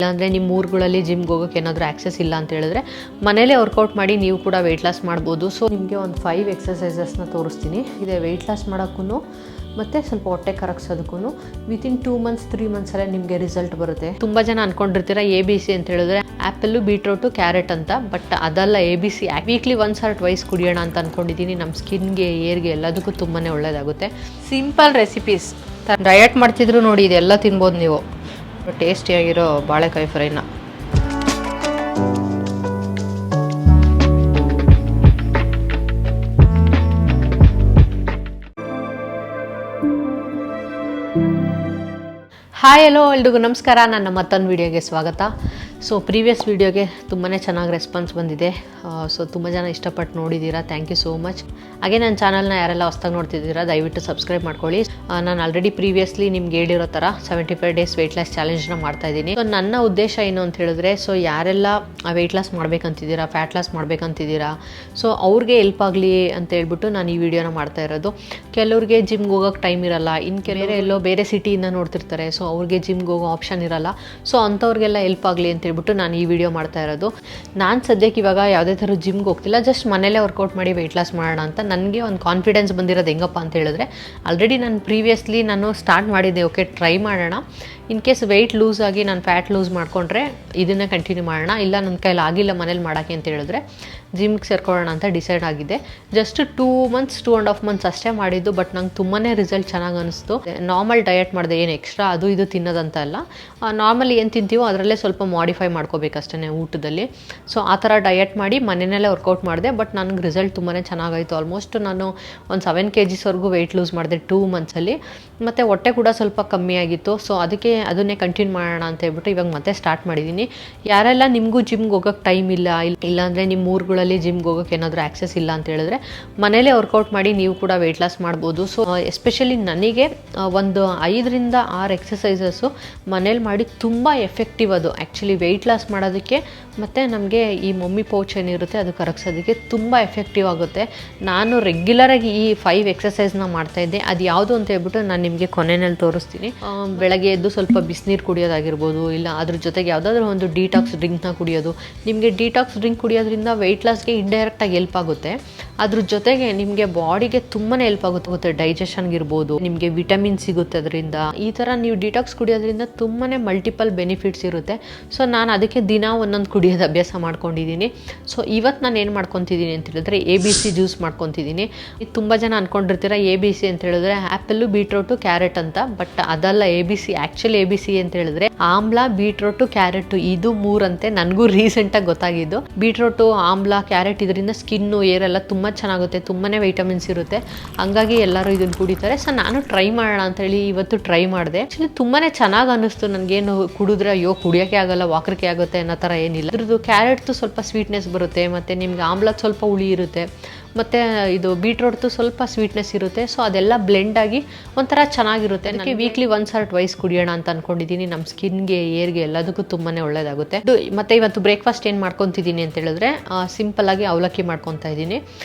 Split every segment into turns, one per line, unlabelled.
ಇಲ್ಲಾಂದರೆ ನಿಮ್ಮ ಊರುಗಳಲ್ಲಿ ಜಿಮ್ಗೆ ಹೋಗೋಕ್ಕೆ ಏನಾದರೂ ಆಕ್ಸೆಸ್ ಇಲ್ಲ ಅಂತ ಹೇಳಿದ್ರೆ ಮನೇಲೇ ವರ್ಕೌಟ್ ಮಾಡಿ ನೀವು ಕೂಡ ವೆಯ್ಟ್ ಲಾಸ್ ಮಾಡ್ಬೋದು. ಸೊ ನಿಮಗೆ ಒಂದು 5 ಎಕ್ಸಸೈಸಸ್ನ ತೋರಿಸ್ತೀನಿ. ಇದೆ ವೆಯ್ಟ್ ಲಾಸ್ ಮಾಡೋಕ್ಕೂ ಮತ್ತು ಸ್ವಲ್ಪ ಹೊಟ್ಟೆ ಕರಗಿಸೋದಕ್ಕೂ ವಿತಿನ್ 2 ಮಂತ್ಸ್ 3 ಮಂತ್ಸಲ್ಲೇ ನಿಮಗೆ ರಿಸಲ್ಟ್ ಬರುತ್ತೆ. ತುಂಬ ಜನ ಅಂದ್ಕೊಂಡಿರ್ತೀರ ABC ಅಂತ ಹೇಳಿದ್ರೆ ಆ್ಯಪಲ್ಲು, ಬೀಟ್ರೋಟು, ಕ್ಯಾರೆಟ್ ಅಂತ. ಬಟ್ ಅದಲ್ಲ ABC. Weekly once or twice ಕುಡಿಯೋಣ ಅಂತ ಅಂದ್ಕೊಂಡಿದ್ದೀನಿ. ನಮ್ಮ ಸ್ಕಿನ್ಗೆ, ಏರ್ಗೆ ಎಲ್ಲದಕ್ಕೂ ತುಂಬಾ ಒಳ್ಳೆಯದಾಗುತ್ತೆ. Simple recipes. ಡಯಟ್ ಮಾಡ್ತಿದ್ರು ನೋಡಿ, ಇದೆಲ್ಲ ತಿನ್ಬೋದು ನೀವು. ಟೇಸ್ಟಿಯಾಗಿರೋ ಬಾಳೆಕಾಯಿ ಫ್ರೈನ ಹಾಯ್ ಹಲೋ ಎಲ್ರಿಗೂ ನಮಸ್ಕಾರ. ನನ್ನ ಮತ್ತೊಂದು ವೀಡಿಯೋಗೆ ಸ್ವಾಗತ. ಸೊ ಪ್ರೀವಿಯಸ್ ವೀಡಿಯೋಗೆ ತುಂಬಾ ಚೆನ್ನಾಗಿ ರೆಸ್ಪಾನ್ಸ್ ಬಂದಿದೆ. ಸೊ ತುಂಬ ಜನ ಇಷ್ಟಪಟ್ಟು ನೋಡಿದ್ದೀರಾ, ಥ್ಯಾಂಕ್ ಯು ಸೋ ಮಚ್. ಹಾಗೆ ನನ್ನ ಚಾನಲ್ನ ಯಾರೆಲ್ಲ ಹೊಸ್ದಾಗಿ ನೋಡ್ತಿದ್ದೀರಾ ದಯವಿಟ್ಟು ಸಬ್ಸ್ಕ್ರೈಬ್ ಮಾಡ್ಕೊಳ್ಳಿ. ನಾನು ಆಲ್ರೆಡಿ ಪ್ರೀವಿಯಸ್ಲಿ ನಿಮ್ಗೆ ಹೇಳಿರೋ ಥರ 75 ಡೇಸ್ ವೆಯ್ಟ್ ಲಾಸ್ ಚಾಲೆಂಜ್ನ ಮಾಡ್ತಾಯಿದ್ದೀನಿ. ಸೊ ನನ್ನ ಉದ್ದೇಶ ಏನು ಅಂತ ಹೇಳಿದ್ರೆ, ಸೊ ಯಾರೆಲ್ಲ ವೆಯ್ಟ್ ಲಾಸ್ ಮಾಡ್ಬೇಕಂತಿದ್ದೀರಾ, ಫ್ಯಾಟ್ ಲಾಸ್ ಮಾಡ್ಬೇಕಂತಿದ್ದೀರಾ, ಸೊ ಅವ್ರಿಗೆ ಹೆಲ್ಪ್ ಆಗಲಿ ಅಂತ ಹೇಳ್ಬಿಟ್ಟು ನಾನು ಈ ವಿಡಿಯೋನ ಮಾಡ್ತಾ ಇರೋದು. ಕೆಲವ್ರಿಗೆ ಜಿಮ್ಗೆ ಹೋಗೋಕ್ಕೆ ಟೈಮ್ ಇರಲ್ಲ, ಇನ್ನು ಕೆಲವರೇ ಎಲ್ಲೋ ಬೇರೆ ಸಿಟಿಯಿಂದ ನೋಡ್ತಿರ್ತಾರೆ, ಸೊ ಅವ್ರಿಗೆ ಜಿಮ್ಗೆ ಹೋಗೋ ಆಪ್ಷನ್ ಇರಲ್ಲ. ಸೊ ಅಂಥವ್ರಿಗೆಲ್ಲ ಹೆಲ್ಪ್ ಆಗಲಿ ಅಂತ ಹೇಳ್ಬಿಟ್ಟು ನಾನು ಈ ವಿಡಿಯೋ ಮಾಡ್ತಾ ಇರೋದು. ನಾನು ಸದ್ಯಕ್ಕೆ ಇವಾಗ ಯಾವುದೇ ಥರ ಜಿಮ್ಗೆ ಹೋಗ್ತಿಲ್ಲ, ಜಸ್ಟ್ ಮನೇಲೇ ವರ್ಕೌಟ್ ಮಾಡಿ ವೆಯ್ಟ್ ಲಾಸ್ ಮಾಡೋಣ ಅಂತ. ನನಗೆ ಒಂದು ಕಾನ್ಫಿಡೆನ್ಸ್ ಬಂದಿರೋದು ಹೆಂಗಪ್ಪ ಅಂತ ಹೇಳಿದ್ರೆ, ಆಲ್ರೆಡಿ ನಾನು ಪ್ರೀವಿಯಸ್ಲಿ ಸ್ಟಾರ್ಟ್ ಮಾಡಿದ್ದೆ, ಓಕೆ ಟ್ರೈ ಮಾಡೋಣ. ಇನ್ ಕೇಸ್ ವೆಯ್ಟ್ ಲೂಸ್ ಆಗಿ ನಾನು ಫ್ಯಾಟ್ ಲೂಸ್ ಮಾಡಿಕೊಂಡ್ರೆ ಇದನ್ನೇ ಕಂಟಿನ್ಯೂ ಮಾಡೋಣ, ಇಲ್ಲ ನನ್ನ ಕೈಲಿ ಆಗಿಲ್ಲ ಮನೇಲಿ ಮಾಡೋಕ್ಕೆ ಅಂತ ಹೇಳಿದ್ರೆ ಜಿಮ್ಗೆ ಸೇರ್ಕೊಳ್ಳೋಣ ಅಂತ ಡಿಸೈಡ್ ಆಗಿದೆ. ಜಸ್ಟ್ 2 ಮಂತ್ಸ್ 2.5 ಮಂತ್ಸ್ ಅಷ್ಟೇ ಮಾಡಿದ್ದು, ಬಟ್ ನಂಗೆ ತುಂಬಾ ರಿಸಲ್ಟ್ ಚೆನ್ನಾಗಿ ಅನಿಸ್ತು. ನಾರ್ಮಲ್ ಡಯಟ್ ಮಾಡಿದೆ, ಏನು ಎಕ್ಸ್ಟ್ರಾ ಅದು ಇದು ತಿನ್ನೋದಂತ ಅಲ್ಲ, ನಾರ್ಮಲಿ ಏನು ತಿಂತೀವೋ ಅದರಲ್ಲೇ ಸ್ವಲ್ಪ ಮಾಡಿಫೈ ಮಾಡ್ಕೋಬೇಕಷ್ಟೇ ಊಟದಲ್ಲಿ. ಸೊ ಆ ಥರ ಡಯಟ್ ಮಾಡಿ ಮನೆಯಲ್ಲೇ ವರ್ಕೌಟ್ ಮಾಡಿದೆ, ಬಟ್ ನನಗೆ ರಿಸಲ್ಟ್ ತುಂಬಾ ಚೆನ್ನಾಗಾಯಿತು. ಆಲ್ಮೋಸ್ಟ್ ನಾನು ಒಂದು 7 kgsವರೆಗೂ ವೆಯ್ಟ್ ಲೂಸ್ ಮಾಡಿದೆ 2 ಮಂತ್ಸಲ್ಲಿ. ಮತ್ತು ಹೊಟ್ಟೆ ಕೂಡ ಸ್ವಲ್ಪ ಕಮ್ಮಿ ಆಗಿತ್ತು. ಸೊ ಅದನ್ನೇ ಕಂಟಿನ್ಯೂ ಮಾಡೋಣ ಅಂತ ಹೇಳ್ಬಿಟ್ಟು ಇವಾಗ ಮತ್ತೆ ಸ್ಟಾರ್ಟ್ ಮಾಡಿದ್ದೀನಿ. ಯಾರೆಲ್ಲ ನಿಮಗೂ ಜಿಮ್ಗೆ ಹೋಗೋಕ್ಕೆ ಟೈಮ್ ಇಲ್ಲಾಂದರೆ ನಿಮ್ಮ ಊರುಗಳಲ್ಲಿ ಜಿಮ್ಗೆ ಹೋಗೋಕ್ಕೆ ಏನಾದರೂ ಆಕ್ಸೆಸ್ ಇಲ್ಲ ಅಂತ ಹೇಳಿದ್ರೆ ಮನೇಲೇ ವರ್ಕೌಟ್ ಮಾಡಿ ನೀವು ಕೂಡ ವೆಯ್ಟ್ ಲಾಸ್ ಮಾಡ್ಬೋದು. ಸೊ ಎಸ್ಪೆಷಲಿ ನನಗೆ ಒಂದು 5ರಿಂದ 6 ಎಕ್ಸಸೈಸಸ್ಸು ಮನೇಲಿ ಮಾಡಿ ತುಂಬ ಎಫೆಕ್ಟಿವ್. ಅದು ಆ್ಯಕ್ಚುಲಿ ವೆಯ್ಟ್ ಲಾಸ್ ಮಾಡೋದಕ್ಕೆ ಮತ್ತು ನಮಗೆ ಈ ಮಮ್ಮಿ ಪೌಚ್ ಏನಿರುತ್ತೆ ಅದು ಕರಗಿಸೋದಕ್ಕೆ ತುಂಬ ಎಫೆಕ್ಟಿವ್ ಆಗುತ್ತೆ. ನಾನು ರೆಗ್ಯುಲರಾಗಿ ಈ 5 ಎಕ್ಸಸೈಸ್ನ ಮಾಡ್ತಾಯಿದ್ದೆ. ಅದು ಯಾವುದು ಅಂತ ಹೇಳ್ಬಿಟ್ಟು ನಾನು ನಿಮಗೆ ಕೊನೆಯಲ್ಲಿ ತೋರಿಸ್ತೀನಿ. ಬೆಳಗ್ಗೆ ಎದ್ದು ಸ್ವಲ್ಪ ಬಿಸಿನೀರು ಕುಡಿಯೋದಾಗಿರ್ಬೋದು, ಇಲ್ಲ ಅದ್ರ ಜೊತೆಗೆ ಯಾವುದಾದ್ರೂ ಒಂದು ಡಿಟಾಕ್ಸ್ ಡ್ರಿಂಕ್ನ ಕುಡಿಯೋದು. ನಿಮಗೆ ಡಿಟಾಕ್ಸ್ ಡ್ರಿಂಕ್ ಕುಡಿಯೋದ್ರಿಂದ ವೆಯ್ಟ್ ಲಾಸ್ಗೆ ಇಂಡೈರೆಕ್ಟಾಗಿ ಹೆಲ್ಪ್ ಆಗುತ್ತೆ. ಅದ್ರ ಜೊತೆಗೆ ನಿಮಗೆ ಬಾಡಿಗೆ ತುಂಬಾ ಹೆಲ್ಪ್ ಆಗುತ್ತೆ. ಡೈಜೆಷನ್ಗಿರ್ಬೋದು, ನಿಮಗೆ ವಿಟಮಿನ್ ಸಿಗುತ್ತೆ ಅದರಿಂದ. ಈ ಥರ ನೀವು ಡಿಟಾಕ್ಸ್ ಕುಡಿಯೋದ್ರಿಂದ ತುಂಬಾ ಮಲ್ಟಿಪಲ್ ಬೆನಿಫಿಟ್ಸ್ ಇರುತ್ತೆ. ಸೊ ನಾನು ಅದಕ್ಕೆ ದಿನ ಒಂದೊಂದು ಕುಡಿಯೋದು ಅಭ್ಯಾಸ ಮಾಡ್ಕೊಂಡಿದ್ದೀನಿ. ಸೊ ಇವತ್ತು ನಾನು ಏನು ಮಾಡ್ಕೊತಿದ್ದೀನಿ ಅಂತ ಹೇಳಿದ್ರೆ ABC ಜ್ಯೂಸ್ ಮಾಡ್ಕೊತಿದ್ದೀನಿ. ಇದು ತುಂಬ ಜನ ಅಂದ್ಕೊಂಡಿರ್ತೀರ ABC ಅಂತ ಹೇಳಿದ್ರೆ ಆ್ಯಪಲ್ಲು, ಬೀಟ್ರೋಟು, ಕ್ಯಾರೆಟ್ ಅಂತ. ಬಟ್ ಅದಲ್ಲ ABC. ಆ್ಯಕ್ಚುಲಿ ABC ಅಂತ ಹೇಳಿದ್ರೆ ಆಮ್ಲ, ಬೀಟ್ರೋಟು, ಕ್ಯಾರೆಟು ಇದು 3 ಅಂತೆ. ನನಗೂ ರೀಸೆಂಟಾಗಿ ಗೊತ್ತಾಗಿದ್ದು. ಬೀಟ್ರೋಟು, ಆಮ್ಲ, ಕ್ಯಾರೆಟ್ ಇದರಿಂದ ಸ್ಕಿನ್ನು, ಏರೆಲ್ಲ ತುಂಬ ಚೆನ್ನಾಗುತ್ತೆ, ತುಂಬಾ ವೈಟಮಿನ್ಸ್ ಇರುತ್ತೆ. ಹಂಗಾಗಿ ಎಲ್ಲರೂ ಇದನ್ನು ಕುಡಿತಾರೆ. ಸೊ ನಾನು ಟ್ರೈ ಮಾಡೋಣ ಅಂತೇಳಿ ಇವತ್ತು ಟ್ರೈ ಮಾಡಿದೆ. ಆ್ಯಕ್ಚುಲಿ ತುಂಬಾ ಚೆನ್ನಾಗಿ ಅನ್ನಿಸ್ತು ನನಗೇನು. ಕುಡಿದ್ರೆ ಅಯ್ಯೋ ಕುಡಿಯೋಕ್ಕೆ ಆಗಲ್ಲ, ವಾಕರಿಕೆ ಆಗುತ್ತೆ ಅನ್ನೋ ಥರ ಏನಿಲ್ಲ. ಇದ್ರದ್ದು ಕ್ಯಾರೆಟ್ದು ಸ್ವಲ್ಪ ಸ್ವೀಟ್ನೆಸ್ ಬರುತ್ತೆ, ಮತ್ತು ನಿಮ್ಗೆ ಆಮ್ಲದ ಸ್ವಲ್ಪ ಹುಳಿ ಇರುತ್ತೆ, ಮತ್ತು ಇದು ಬೀಟ್ರೋಟ್ದು ಸ್ವಲ್ಪ ಸ್ವೀಟ್ನೆಸ್ ಇರುತ್ತೆ. ಸೊ ಅದೆಲ್ಲ ಬ್ಲೆಂಡ್ ಆಗಿ ಒಂಥರ ಚೆನ್ನಾಗಿರುತ್ತೆ. ನನಗೆ ವೀಕ್ಲಿ ಒನ್ಸ್ ಆರ್ ಟ್ವೈಸ್ ಕುಡಿಯೋಣ ಅಂತ ಅಂದ್ಕೊಂಡಿದ್ದೀನಿ. ನಮ್ಮ ಸ್ಕಿನ್ಗೆ, ಏರ್ಗೆ ಎಲ್ಲದಕ್ಕೂ ತುಂಬಾ ಒಳ್ಳೆಯದಾಗುತ್ತೆ. ಮತ್ತು ಇವತ್ತು ಬ್ರೇಕ್ಫಾಸ್ಟ್ ಏನು ಮಾಡ್ಕೊತಿದ್ದೀನಿ ಅಂತ ಹೇಳಿದ್ರೆ ಸಿಂಪಲ್ಲಾಗಿ ಅವಲಕ್ಕಿ ಮಾಡ್ಕೊತಾ ಇದ್ದೀನಿ.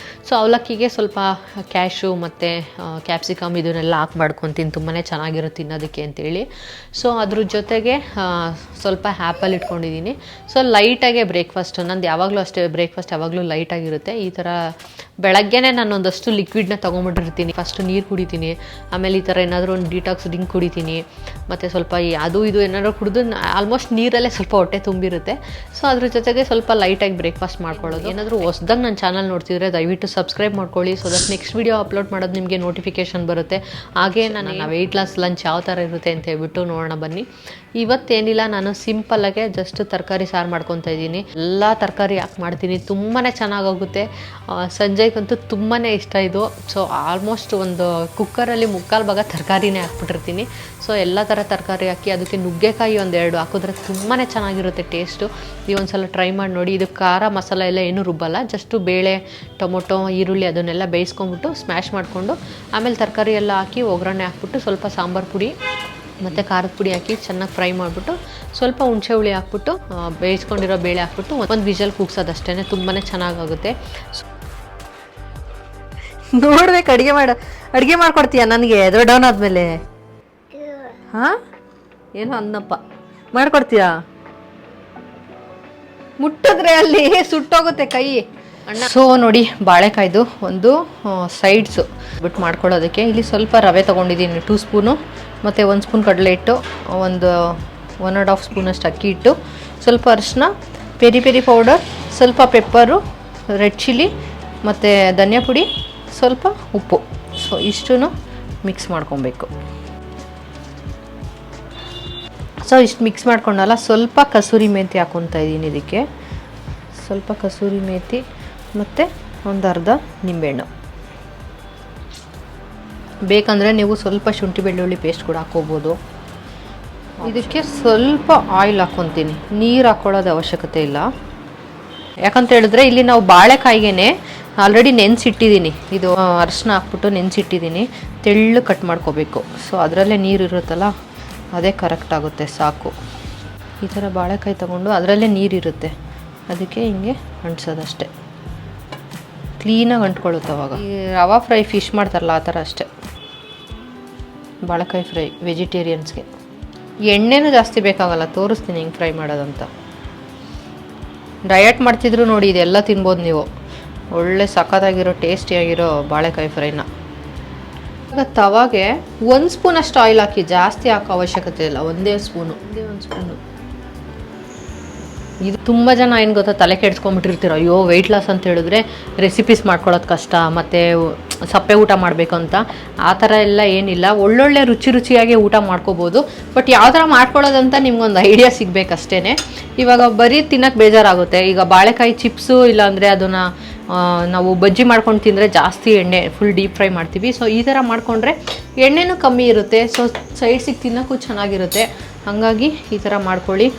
ಸೊ ಅವಲಕ್ಕಿಗೆ ಸ್ವಲ್ಪ ಕ್ಯಾಶು ಮತ್ತು ಕ್ಯಾಪ್ಸಿಕಮ್ ಇದನ್ನೆಲ್ಲ ಹಾಕಿ ಮಾಡ್ಕೊತೀನಿ. ತುಂಬಾ ಚೆನ್ನಾಗಿರುತ್ತೆ ತಿನ್ನೋದಕ್ಕೆ ಅಂತೇಳಿ. ಸೊ ಅದ್ರ ಜೊತೆಗೆ ಸ್ವಲ್ಪ ಆ್ಯಪಲ್ ಇಟ್ಕೊಂಡಿದ್ದೀನಿ. ಸೊ ಲೈಟಾಗೆ ಬ್ರೇಕ್ಫಾಸ್ಟ್ ನಂದು ಯಾವಾಗಲೂ ಅಷ್ಟೇ, ಬ್ರೇಕ್ಫಾಸ್ಟ್ ಯಾವಾಗಲೂ ಲೈಟಾಗಿರುತ್ತೆ. ಈ ಥರ ಬೆಳಗ್ಗೆನೇ ನಾನು ಒಂದಷ್ಟು ಲಿಕ್ವಿಡ್ನ ತೊಗೊಂಬಿಟ್ಟಿರ್ತೀನಿ. ಫಸ್ಟು ನೀರು ಕುಡಿತೀನಿ, ಆಮೇಲೆ ಈ ಥರ ಏನಾದರೂ ಒಂದು ಡಿಟಾಕ್ಸ್ ಡ್ರಿಂಕ್ ಕುಡಿತೀನಿ, ಮತ್ತು ಸ್ವಲ್ಪ ಅದು ಇದು ಏನಾದರೂ ಕುಡಿದು ಆಲ್ಮೋಸ್ಟ್ ನೀರಲ್ಲೇ ಸ್ವಲ್ಪ ಹೊಟ್ಟೆ ತುಂಬಿರುತ್ತೆ. ಸೊ ಅದ್ರ ಜೊತೆಗೆ ಸ್ವಲ್ಪ ಲೈಟಾಗಿ ಬ್ರೇಕ್ಫಾಸ್ಟ್ ಮಾಡ್ಕೊಳ್ಳೋದು. ಏನಾದರೂ ಹೊಸ್ದಾಗಿ ನನ್ನ ಚಾನಲ್ ನೋಡ್ತಿದ್ರೆ ದಯವಿಟ್ಟು ಸಬ್ಸ್ಕ್ರೈಬ್ ಮಾಡ್ಕೊಳ್ಳಿ. So that next video upload ಮಾಡೋದು ನಿಮಗೆ ನೋಟಿಫಿಕೇಷನ್ ಬರುತ್ತೆ. ಹಾಗೆ ನನ್ನ ವೆಯ್ಟ್ ಲಾಸ್ ಲಂಚ್ ಯಾವ ಥರ ಇರುತ್ತೆ ಅಂತ ಹೇಳ್ಬಿಟ್ಟು ನೋಡೋಣ ಬನ್ನಿ. ಇವತ್ತೇನಿಲ್ಲ, ನಾನು ಸಿಂಪಲ್ಲಾಗೆ ಜಸ್ಟ್ ತರಕಾರಿ ಸಾರು ಮಾಡ್ಕೊತಾ ಇದ್ದೀನಿ. ಎಲ್ಲ ತರಕಾರಿ ಹಾಕಿ ಮಾಡ್ತೀನಿ, ತುಂಬಾ ಚೆನ್ನಾಗೋಗುತ್ತೆ. ಸಂಜೆಗಂತೂ ತುಂಬಾ ಇಷ್ಟ ಇದು. ಸೊ ಆಲ್ಮೋಸ್ಟ್ ಒಂದು ಕುಕ್ಕರಲ್ಲಿ 3/4 ಭಾಗ ತರಕಾರಿನೇ ಹಾಕ್ಬಿಟ್ಟಿರ್ತೀನಿ. ಸೊ ಎಲ್ಲ ಥರ ತರಕಾರಿ ಹಾಕಿ ಅದಕ್ಕೆ ನುಗ್ಗೆಕಾಯಿ 1-2 ಹಾಕಿದ್ರೆ ತುಂಬಾ ಚೆನ್ನಾಗಿರುತ್ತೆ ಟೇಸ್ಟು. ನೀವು ಒಂದ್ಸಲ ಟ್ರೈ ಮಾಡಿ ನೋಡಿ. ಇದು ಖಾರ ಮಸಾಲೆ ಎಲ್ಲ ಏನೂ ರುಬ್ಬಲ್ಲ, ಜಸ್ಟು ಬೇಳೆ, ಟೊಮೊಟೊ, ಈರುಳ್ಳಿ ಅದನ್ನೆಲ್ಲ ಬೇಯಿಸ್ಕೊಂಬಿಟ್ಟು ಸ್ಮ್ಯಾಶ್ ಮಾಡಿಕೊಂಡು ಆಮೇಲೆ ತರಕಾರಿ ಎಲ್ಲ ಹಾಕಿ ಒಗ್ಗರಣೆ ಹಾಕ್ಬಿಟ್ಟು ಸ್ವಲ್ಪ ಸಾಂಬಾರು ಪುಡಿ ಮತ್ತು ಖಾರದ ಪುಡಿ ಹಾಕಿ ಚೆನ್ನಾಗಿ ಫ್ರೈ ಮಾಡಿಬಿಟ್ಟು ಸ್ವಲ್ಪ ಹುಣಸೆ ಹುಳಿ ಹಾಕ್ಬಿಟ್ಟು ಬೇಯಿಸ್ಕೊಂಡಿರೋ ಬೇಳೆ ಹಾಕ್ಬಿಟ್ಟು ಒಂದು ವಿಷಲ್ ಕೂಗ್ಸೋದಷ್ಟೇ. ತುಂಬಾ ಚೆನ್ನಾಗಾಗುತ್ತೆ. ನೋಡ್ಬೇಕು, ಅಡುಗೆ ಮಾಡ್ಕೊಡ್ತೀಯ ನನಗೆ ದೊಡ್ಡವನಾದ್ಮೇಲೆ? ಹಾಂ, ಏನೋ ಅನ್ನಪ್ಪ ಮಾಡ್ಕೊಡ್ತೀಯಾ? ಮುಟ್ಟಿದ್ರೆ ಅಲ್ಲಿ ಸುಟ್ಟೋಗುತ್ತೆ ಕೈ ಅಣ್ಣ. ಸೊ ನೋಡಿ ಬಾಳೆಕಾಯ್ದು ಒಂದು ಸೈಡ್ಸು ಬಿಟ್ಟು ಮಾಡ್ಕೊಳ್ಳೋದಕ್ಕೆ ಇಲ್ಲಿ ಸ್ವಲ್ಪ ರವೆ ತೊಗೊಂಡಿದ್ದೀನಿ 2 ಸ್ಪೂನು, ಮತ್ತು 1 ಸ್ಪೂನ್ ಕಡಲೆ ಹಿಟ್ಟು, ಒಂದು 1.5 ಸ್ಪೂನಷ್ಟು ಅಕ್ಕಿ ಹಿಟ್ಟು, ಸ್ವಲ್ಪ ಅರಿಶಿನ, ಪೆರಿ ಪೆರಿ ಪೌಡರ್, ಸ್ವಲ್ಪ ಪೆಪ್ಪರು, ರೆಡ್ ಚಿಲ್ಲಿ ಮತ್ತು ಧನಿಯಾ ಪುಡಿ, ಸ್ವಲ್ಪ ಉಪ್ಪು. ಸೊ ಇಷ್ಟೂ ಮಿಕ್ಸ್ ಮಾಡ್ಕೊಬೇಕು. ಸೊ ಇಷ್ಟು ಮಿಕ್ಸ್ ಮಾಡ್ಕೊಂಡಲ್ಲ ಸ್ವಲ್ಪ ಕಸೂರಿ ಮೇಥಿ ಹಾಕ್ಕೊತಾ ಇದ್ದೀನಿ ಇದಕ್ಕೆ, ಸ್ವಲ್ಪ ಕಸೂರಿ ಮೇಥಿ ಮತ್ತು ಒಂದು ಅರ್ಧ ನಿಂಬೆಹಣ್ಣು. ಬೇಕಂದರೆ ನೀವು ಸ್ವಲ್ಪ ಶುಂಠಿ ಬೆಳ್ಳುಳ್ಳಿ ಪೇಸ್ಟ್ ಕೂಡ ಹಾಕ್ಕೋಬೋದು. ಇದಕ್ಕೆ ಸ್ವಲ್ಪ ಆಯಿಲ್ ಹಾಕ್ಕೊತೀನಿ, ನೀರು ಹಾಕ್ಕೊಳ್ಳೋದು ಅವಶ್ಯಕತೆ ಇಲ್ಲ. ಯಾಕಂತ ಹೇಳಿದ್ರೆ ಇಲ್ಲಿ ನಾವು ಬಾಳೆಕಾಯಿಗೆ ಆಲ್ರೆಡಿ ನೆನೆಸಿಟ್ಟಿದ್ದೀನಿ, ಇದು ಅರಿಶಿನ ಹಾಕ್ಬಿಟ್ಟು ನೆನೆಸಿಟ್ಟಿದ್ದೀನಿ, ತೆಳ್ಳು ಕಟ್ ಮಾಡ್ಕೋಬೇಕು. ಸೊ ಅದರಲ್ಲೇ ನೀರು ಇರುತ್ತಲ್ಲ ಅದೇ ಕರೆಕ್ಟ್ ಆಗುತ್ತೆ, ಸಾಕು. ಈ ಥರ ಬಾಳೆಕಾಯಿ ತೊಗೊಂಡು ಅದರಲ್ಲೇ ನೀರಿರುತ್ತೆ, ಅದಕ್ಕೆ ಹಿಂಗೆ ಅಂಟಿಸೋದಷ್ಟೆ, ಕ್ಲೀನಾಗಿ ಅಂಟ್ಕೊಳ್ಳುತ್ತೆ ಅವಾಗ. ಈ ರವಾ ಫ್ರೈ ಫಿಶ್ ಮಾಡ್ತಾರಲ್ಲ ಆ ಥರ ಅಷ್ಟೆ ಬಾಳೆಕಾಯಿ ಫ್ರೈ ವೆಜಿಟೇರಿಯನ್ಸ್ಗೆ. ಎಣ್ಣೆನೂ ಜಾಸ್ತಿ ಬೇಕಾಗಲ್ಲ, ತೋರಿಸ್ತೀನಿ ಹಿಂಗೆ ಫ್ರೈ ಮಾಡೋದಂತ. ಡಯಟ್ ಮಾಡ್ತಿದ್ರು ನೋಡಿ ಇದೆಲ್ಲ ತಿನ್ಬೋದು ನೀವು, ಒಳ್ಳೆ ಸಖತ್ತಾಗಿರೋ ಟೇಸ್ಟಿಯಾಗಿರೋ ಬಾಳೆಕಾಯಿ ಫ್ರೈನ. ಇವಾಗ ತವಾಗೆ 1 ಸ್ಪೂನ್ ಅಷ್ಟು ಆಯಿಲ್ ಹಾಕಿ, ಜಾಸ್ತಿ ಹಾಕೋ ಅವಶ್ಯಕತೆ ಇಲ್ಲ, ಒಂದೇ ಒಂದು ಸ್ಪೂನು. ಇದು ತುಂಬ ಜನ ಏನು ಗೊತ್ತಾ ತಲೆ ಕೆಡ್ಸ್ಕೊಂಬಿಟ್ಟಿರ್ತೀರ, ಅಯ್ಯೋ ವೆಯ್ಟ್ ಲಾಸ್ ಅಂತ ಹೇಳಿದ್ರೆ ರೆಸಿಪೀಸ್ ಮಾಡ್ಕೊಳ್ಳೋದು ಕಷ್ಟ, ಮತ್ತು ಸಪ್ಪೆ ಊಟ ಮಾಡಬೇಕು ಅಂತ. ಆ ಥರ ಎಲ್ಲ ಏನಿಲ್ಲ, ಒಳ್ಳೊಳ್ಳೆ ರುಚಿಯಾಗಿ ಊಟ ಮಾಡ್ಕೋಬೋದು. ಬಟ್ ಯಾವ ಥರ ಮಾಡ್ಕೊಳ್ಳೋದಂತ ನಿಮ್ಗೊಂದು ಐಡಿಯಾ ಸಿಗಬೇಕಷ್ಟೇ. ಇವಾಗ ಬರೀ ತಿನ್ನೋಕ್ಕೆ ಬೇಜಾರಾಗುತ್ತೆ. ಈಗ ಬಾಳೆಕಾಯಿ ಚಿಪ್ಸು ಇಲ್ಲಾಂದರೆ ಅದನ್ನು ನಾವು ಬಜ್ಜಿ ಮಾಡ್ಕೊಂಡು ತಿಂದರೆ ಜಾಸ್ತಿ ಎಣ್ಣೆ, ಫುಲ್ ಡೀಪ್ ಫ್ರೈ ಮಾಡ್ತೀವಿ. ಸೊ ಈ ಥರ ಮಾಡಿಕೊಂಡ್ರೆ ಎಣ್ಣೆನೂ ಕಮ್ಮಿ ಇರುತ್ತೆ, ಸೊ ಸೈಡ್ಸಿಗೆ ತಿನ್ನೋಕ್ಕೂ ಚೆನ್ನಾಗಿರುತ್ತೆ. ಹಾಗಾಗಿ ಈ ಥರ ಮಾಡ್ಕೊಳ್ಳಿ.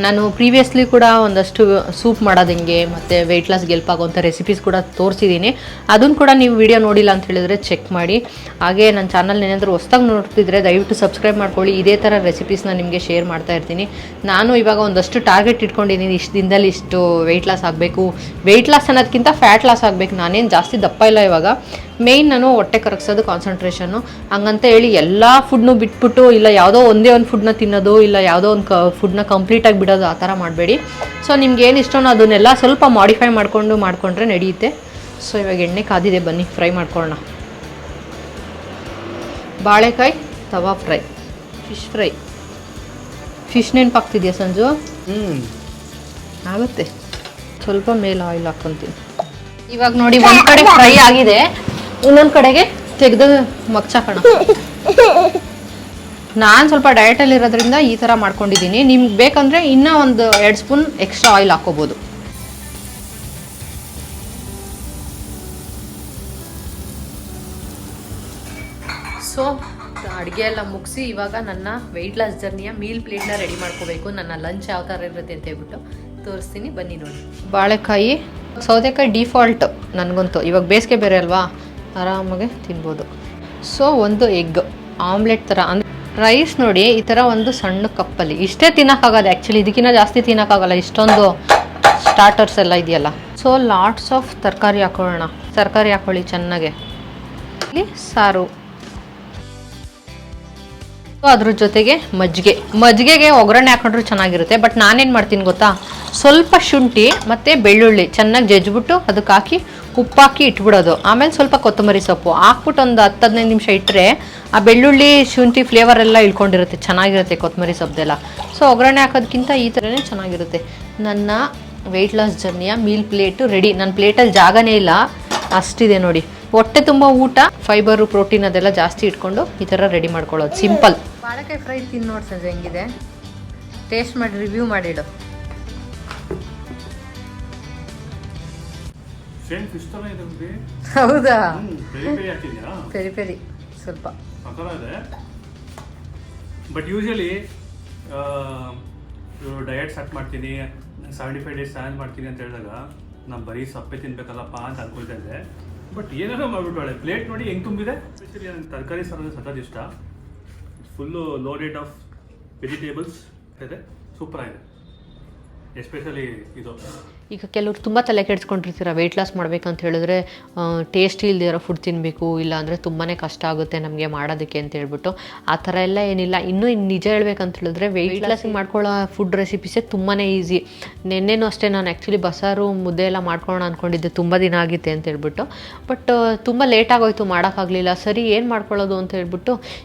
ನಾನು ಪ್ರೀವಿಯಸ್ಲಿ ಕೂಡ ಒಂದಷ್ಟು ಸೂಪ್ ಮಾಡೋದು ಹೆಂಗೆ ಮತ್ತು ವೆಯ್ಟ್ ಲಾಸ್ಗೆ ಹೆಲ್ಪ್ ಆಗೋವಂಥ ರೆಸಿಪೀಸ್ ಕೂಡ ತೋರಿಸಿದ್ದೀನಿ. ಅದನ್ನು ಕೂಡ ನೀವು ವಿಡಿಯೋ ನೋಡಿಲ್ಲ ಅಂತ ಹೇಳಿದ್ರೆ ಚೆಕ್ ಮಾಡಿ. ಹಾಗೆ ನನ್ನ ಚಾನಲ್ ಏನಾದರೂ ಹೊಸ್ದಾಗಿ ನೋಡ್ತಿದ್ರೆ ದಯವಿಟ್ಟು ಸಬ್ಸ್ಕ್ರೈಬ್ ಮಾಡ್ಕೊಳ್ಳಿ. ಇದೇ ಥರ ರೆಸಿಪೀಸ್ನ ನಿಮಗೆ ಶೇರ್ ಮಾಡ್ತಾ ಇರ್ತೀನಿ. ನಾನು ಇವಾಗ ಒಂದಷ್ಟು ಟಾರ್ಗೆಟ್ ಇಟ್ಕೊಂಡಿದ್ದೀನಿ, ಇಷ್ಟು ದಿನದಲ್ಲಿ ಇಷ್ಟು ವೆಯ್ಟ್ ಲಾಸ್ ಆಗಬೇಕು. ವೆಯ್ಟ್ ಲಾಸ್ ಅನ್ನೋದಕ್ಕಿಂತ ಫ್ಯಾಟ್ ಲಾಸ್ ಆಗಬೇಕು. ನಾನೇನು ಜಾಸ್ತಿ ದಪ್ಪ ಇಲ್ಲ ಇವಾಗ. ಮೇಯ್ನ್ ನಾನು ಹೊಟ್ಟೆ ಕರಗಿಸೋದು ಕಾನ್ಸಂಟ್ರೇಷನ್ನು. ಹಂಗಂತ ಹೇಳಿ ಎಲ್ಲ ಫುಡ್ನು ಬಿಟ್ಬಿಟ್ಟು ಇಲ್ಲ ಯಾವುದೋ ಒಂದೇ ಒಂದು ಫುಡ್ನ ತಿನ್ನೋದು, ಇಲ್ಲ ಯಾವುದೋ ಒಂದು ಫುಡ್ನ ಕಂಪ್ಲೀಟಾಗಿ ಬಿಡೋದು, ಆ ಥರ ಮಾಡಬೇಡಿ. ಸೊ ನಿಮ್ಗೆ ಏನು ಇಷ್ಟನೋ ಅದನ್ನೆಲ್ಲ ಸ್ವಲ್ಪ ಮಾಡಿಫೈ ಮಾಡಿಕೊಂಡ್ರೆ ನಡೆಯುತ್ತೆ. ಸೊ ಇವಾಗ ಎಣ್ಣೆ ಕಾದಿದೆ, ಬನ್ನಿ ಫ್ರೈ ಮಾಡ್ಕೊಳ್ಳೋಣ. ಬಾಳೆಕಾಯಿ ತವಾ ಫ್ರೈ, ಫಿಶ್ ಫ್ರೈ. ಫಿಶ್ ನೆನಪಾಗ್ತಿದೆಯಾ ಸಂಜು? ಆಗುತ್ತೆ. ಸ್ವಲ್ಪ ಮೇಲೆ ಆಯಿಲ್ ಹಾಕ್ಕೊತೀನಿ. ಇವಾಗ ನೋಡಿ ಒಂದು ಕಡೆ ಫ್ರೈ ಆಗಿದೆ, ಇನ್ನೊಂದು ಕಡೆಗೆ ತೆಗೆದು ಮಗ್ಚಾಕೋಣ. ನಾನು ಸ್ವಲ್ಪ ಡಯಟಲ್ಲಿ ಇರೋದ್ರಿಂದ ಈ ಥರ ಮಾಡ್ಕೊಂಡಿದ್ದೀನಿ. ನಿಮ್ಗೆ ಬೇಕಂದರೆ ಇನ್ನೂ ಒಂದು 2 ಸ್ಪೂನ್ ಎಕ್ಸ್ಟ್ರಾ ಆಯಿಲ್ ಹಾಕ್ಕೋಬೋದು. ಸೊ ಅಡುಗೆ ಎಲ್ಲ ಮುಗಿಸಿ ಇವಾಗ ನನ್ನ ವೆಯ್ಟ್ ಲಾಸ್ ಜರ್ನಿಯ ಮೀಲ್ ಪ್ಲೇಟ್ನ ರೆಡಿ ಮಾಡ್ಕೋಬೇಕು. ನನ್ನ ಲಂಚ್ ಯಾವ ಥರ ಇರುತ್ತೆ ಅಂತ ಹೇಳ್ಬಿಟ್ಟು ತೋರಿಸ್ತೀನಿ, ಬನ್ನಿ ನೋಡಿ. ಬಾಳೆಕಾಯಿ, ಸೌತೆಕಾಯಿ ಡಿಫಾಲ್ಟ್ ನನಗಂತೂ, ಇವಾಗ ಬೇಸಿಗೆ ಬೇರೆ ಅಲ್ವಾ, ಆರಾಮಾಗೆ ತಿನ್ಬೋದು. ಸೊ ಒಂದು ಎಗ್ ಆಮ್ಲೆಟ್ ಥರ. ಅಂದರೆ ರೈಸ್ ನೋಡಿ ಈ ಥರ ಒಂದು ಸಣ್ಣ ಕಪ್ಪಲ್ಲಿ ಇಷ್ಟೇ ತಿನ್ನೋಕ್ಕಾಗೋದು. ಆ್ಯಕ್ಚುಲಿ ಇದಕ್ಕಿಂತ ಜಾಸ್ತಿ ತಿನ್ನೋಕ್ಕಾಗಲ್ಲ, ಇಷ್ಟೊಂದು ಸ್ಟಾರ್ಟರ್ಸ್ ಎಲ್ಲ ಇದೆಯಲ್ಲ. ಸೊ ಲಾಟ್ಸ್ ಆಫ್ ತರಕಾರಿ ಹಾಕೊಳ್ಳೋಣ. ತರಕಾರಿ ಹಾಕ್ಕೊಳ್ಳಿ ಚೆನ್ನಾಗೆ. ಇಲ್ಲಿ ಸಾರು, ಅದ್ರ ಜೊತೆಗೆ ಮಜ್ಜಿಗೆಗೆ ಒಗ್ಗರಣೆ ಹಾಕೊಂಡ್ರು ಚೆನ್ನಾಗಿರುತ್ತೆ. ಬಟ್ ನಾನೇನು ಮಾಡ್ತೀನಿ ಗೊತ್ತಾ, ಸ್ವಲ್ಪ ಶುಂಠಿ ಮತ್ತು ಬೆಳ್ಳುಳ್ಳಿ ಚೆನ್ನಾಗಿ ಜಜ್ಜಿಬಿಟ್ಟು ಅದಕ್ಕೆ ಹಾಕಿ ಉಪ್ಪಾಕಿ ಇಟ್ಬಿಡೋದು. ಆಮೇಲೆ ಸ್ವಲ್ಪ ಕೊತ್ತಂಬರಿ ಸೊಪ್ಪು ಹಾಕ್ಬಿಟ್ಟು ಒಂದು 10-15 ನಿಮಿಷ ಇಟ್ಟರೆ ಆ ಬೆಳ್ಳುಳ್ಳಿ ಶುಂಠಿ ಫ್ಲೇವರ್ ಎಲ್ಲ ಇಳ್ಕೊಂಡಿರುತ್ತೆ, ಚೆನ್ನಾಗಿರುತ್ತೆ ಕೊತ್ತಂಬರಿ ಸೊಪ್ಪೆಲ್ಲ. ಸೊ ಒಗ್ಗರಣೆ ಹಾಕೋದಕ್ಕಿಂತ ಈ ಥರನೇ ಚೆನ್ನಾಗಿರುತ್ತೆ. ನನ್ನ ವೆಯ್ಟ್ ಲಾಸ್ ಜರ್ನಿಯ ಮೀಲ್ ಪ್ಲೇಟು ರೆಡಿ. ನನ್ನ ಪ್ಲೇಟಲ್ಲಿ ಜಾಗನೇ ಇಲ್ಲ, ಅಷ್ಟಿದೆ ನೋಡಿ. ಹೊಟ್ಟೆ ತುಂಬ ಊಟ, ಫೈಬರು, ಪ್ರೋಟೀನ್ ಅದೆಲ್ಲ ಜಾಸ್ತಿ ಇಟ್ಕೊಂಡು ಈ ಥರ ರೆಡಿ ಮಾಡ್ಕೊಳ್ಳೋದು, ಸಿಂಪಲ್. ಬಾಳೆಕಾಯಿ ಫ್ರೈ ತಿಂದು ನೋಡಿ ಸಂಜೆ ಹೆಂಗಿದೆ, ಟೇಸ್ಟ್ ಮಾಡಿ ರಿವ್ಯೂ ಮಾಡಿಡು. ಹೌದಾ? ಪೆರಿ ಪೆರಿ ಸ್ವಲ್ಪ
ಬಟ್ ಯೂಶಲಿ ಡಯಟ್ ಸ್ಟಾರ್ಟ್ ಮಾಡ್ತೀನಿ, 75 ಡೇಸ್ ಚಾಲೆಂಜ್ ಮಾಡ್ತೀನಿ ಅಂತ ಹೇಳಿದಾಗ ನಾನು ಬರೀ ಸಪ್ಪೆ ತಿನ್ಬೇಕಲ್ಲಪ್ಪ ಅಂತ ಅನ್ಕೊಳ್ತಾ ಇದ್ದೆ. ಬಟ್ ಏನಾದ್ರು ಮಾಡ್ಬಿಟ್ಟು ಪ್ಲೇಟ್ ನೋಡಿ ಹೆಂಗೆ ತುಂಬಿದೆ. ಎಸ್ಪೆಷಲಿ ನನಗೆ ತರಕಾರಿ ಸಾರು ಸಖತ್ ಇಷ್ಟ. ಫುಲ್ಲು ಲೋಡೆಡ್ ಆಫ್ ವೆಜಿಟೇಬಲ್ಸ್ ಇದೆ, ಸೂಪರ್ ಆಗಿದೆ. ಎಸ್ಪೆಷಲಿ ಇದು
ಈಗ ಕೆಲವರು ತುಂಬ ತಲೆ ಕೆಡಿಸ್ಕೊಂಡಿರ್ತೀರ ವೆಯ್ಟ್ ಲಾಸ್ ಮಾಡಬೇಕಂತ ಹೇಳಿದ್ರೆ ಟೇಸ್ಟ್ ಇಲ್ಲದೆ ಇರೋ ಫುಡ್ ತಿನ್ನಬೇಕು, ಇಲ್ಲ ಅಂದರೆ ತುಂಬಾ ಕಷ್ಟ ಆಗುತ್ತೆ ನಮಗೆ ಮಾಡೋದಕ್ಕೆ ಅಂತ ಹೇಳ್ಬಿಟ್ಟು. ಆ ಥರ ಎಲ್ಲ ಏನಿಲ್ಲ. ಇನ್ನೂ ನಿಜ ಹೇಳ್ಬೇಕಂತ ಹೇಳಿದ್ರೆ ವೆಯ್ಟ್ ಲಾಸಿಗೆ ಮಾಡ್ಕೊಳ್ಳೋ ಫುಡ್ ರೆಸಿಪೀಸೇ ತುಂಬಾ ಈಸಿ. ನೆನ್ನೆನೂ ಅಷ್ಟೇ ನಾನು ಆ್ಯಕ್ಚುಲಿ ಬಸಾರು ಮುದ್ದೆ ಎಲ್ಲ ಮಾಡ್ಕೊಳ್ಳೋಣ ಅಂದ್ಕೊಂಡಿದ್ದೆ, ತುಂಬ ದಿನ ಆಗಿತ್ತೆ ಅಂತ ಹೇಳ್ಬಿಟ್ಟು. ಬಟ್ ತುಂಬ ಲೇಟಾಗೋಯ್ತು, ಮಾಡೋಕ್ಕಾಗಲಿಲ್ಲ. ಸರಿ ಏನು ಮಾಡ್ಕೊಳ್ಳೋದು ಅಂತ ಹೇಳ್ಬಿಟ್ಟು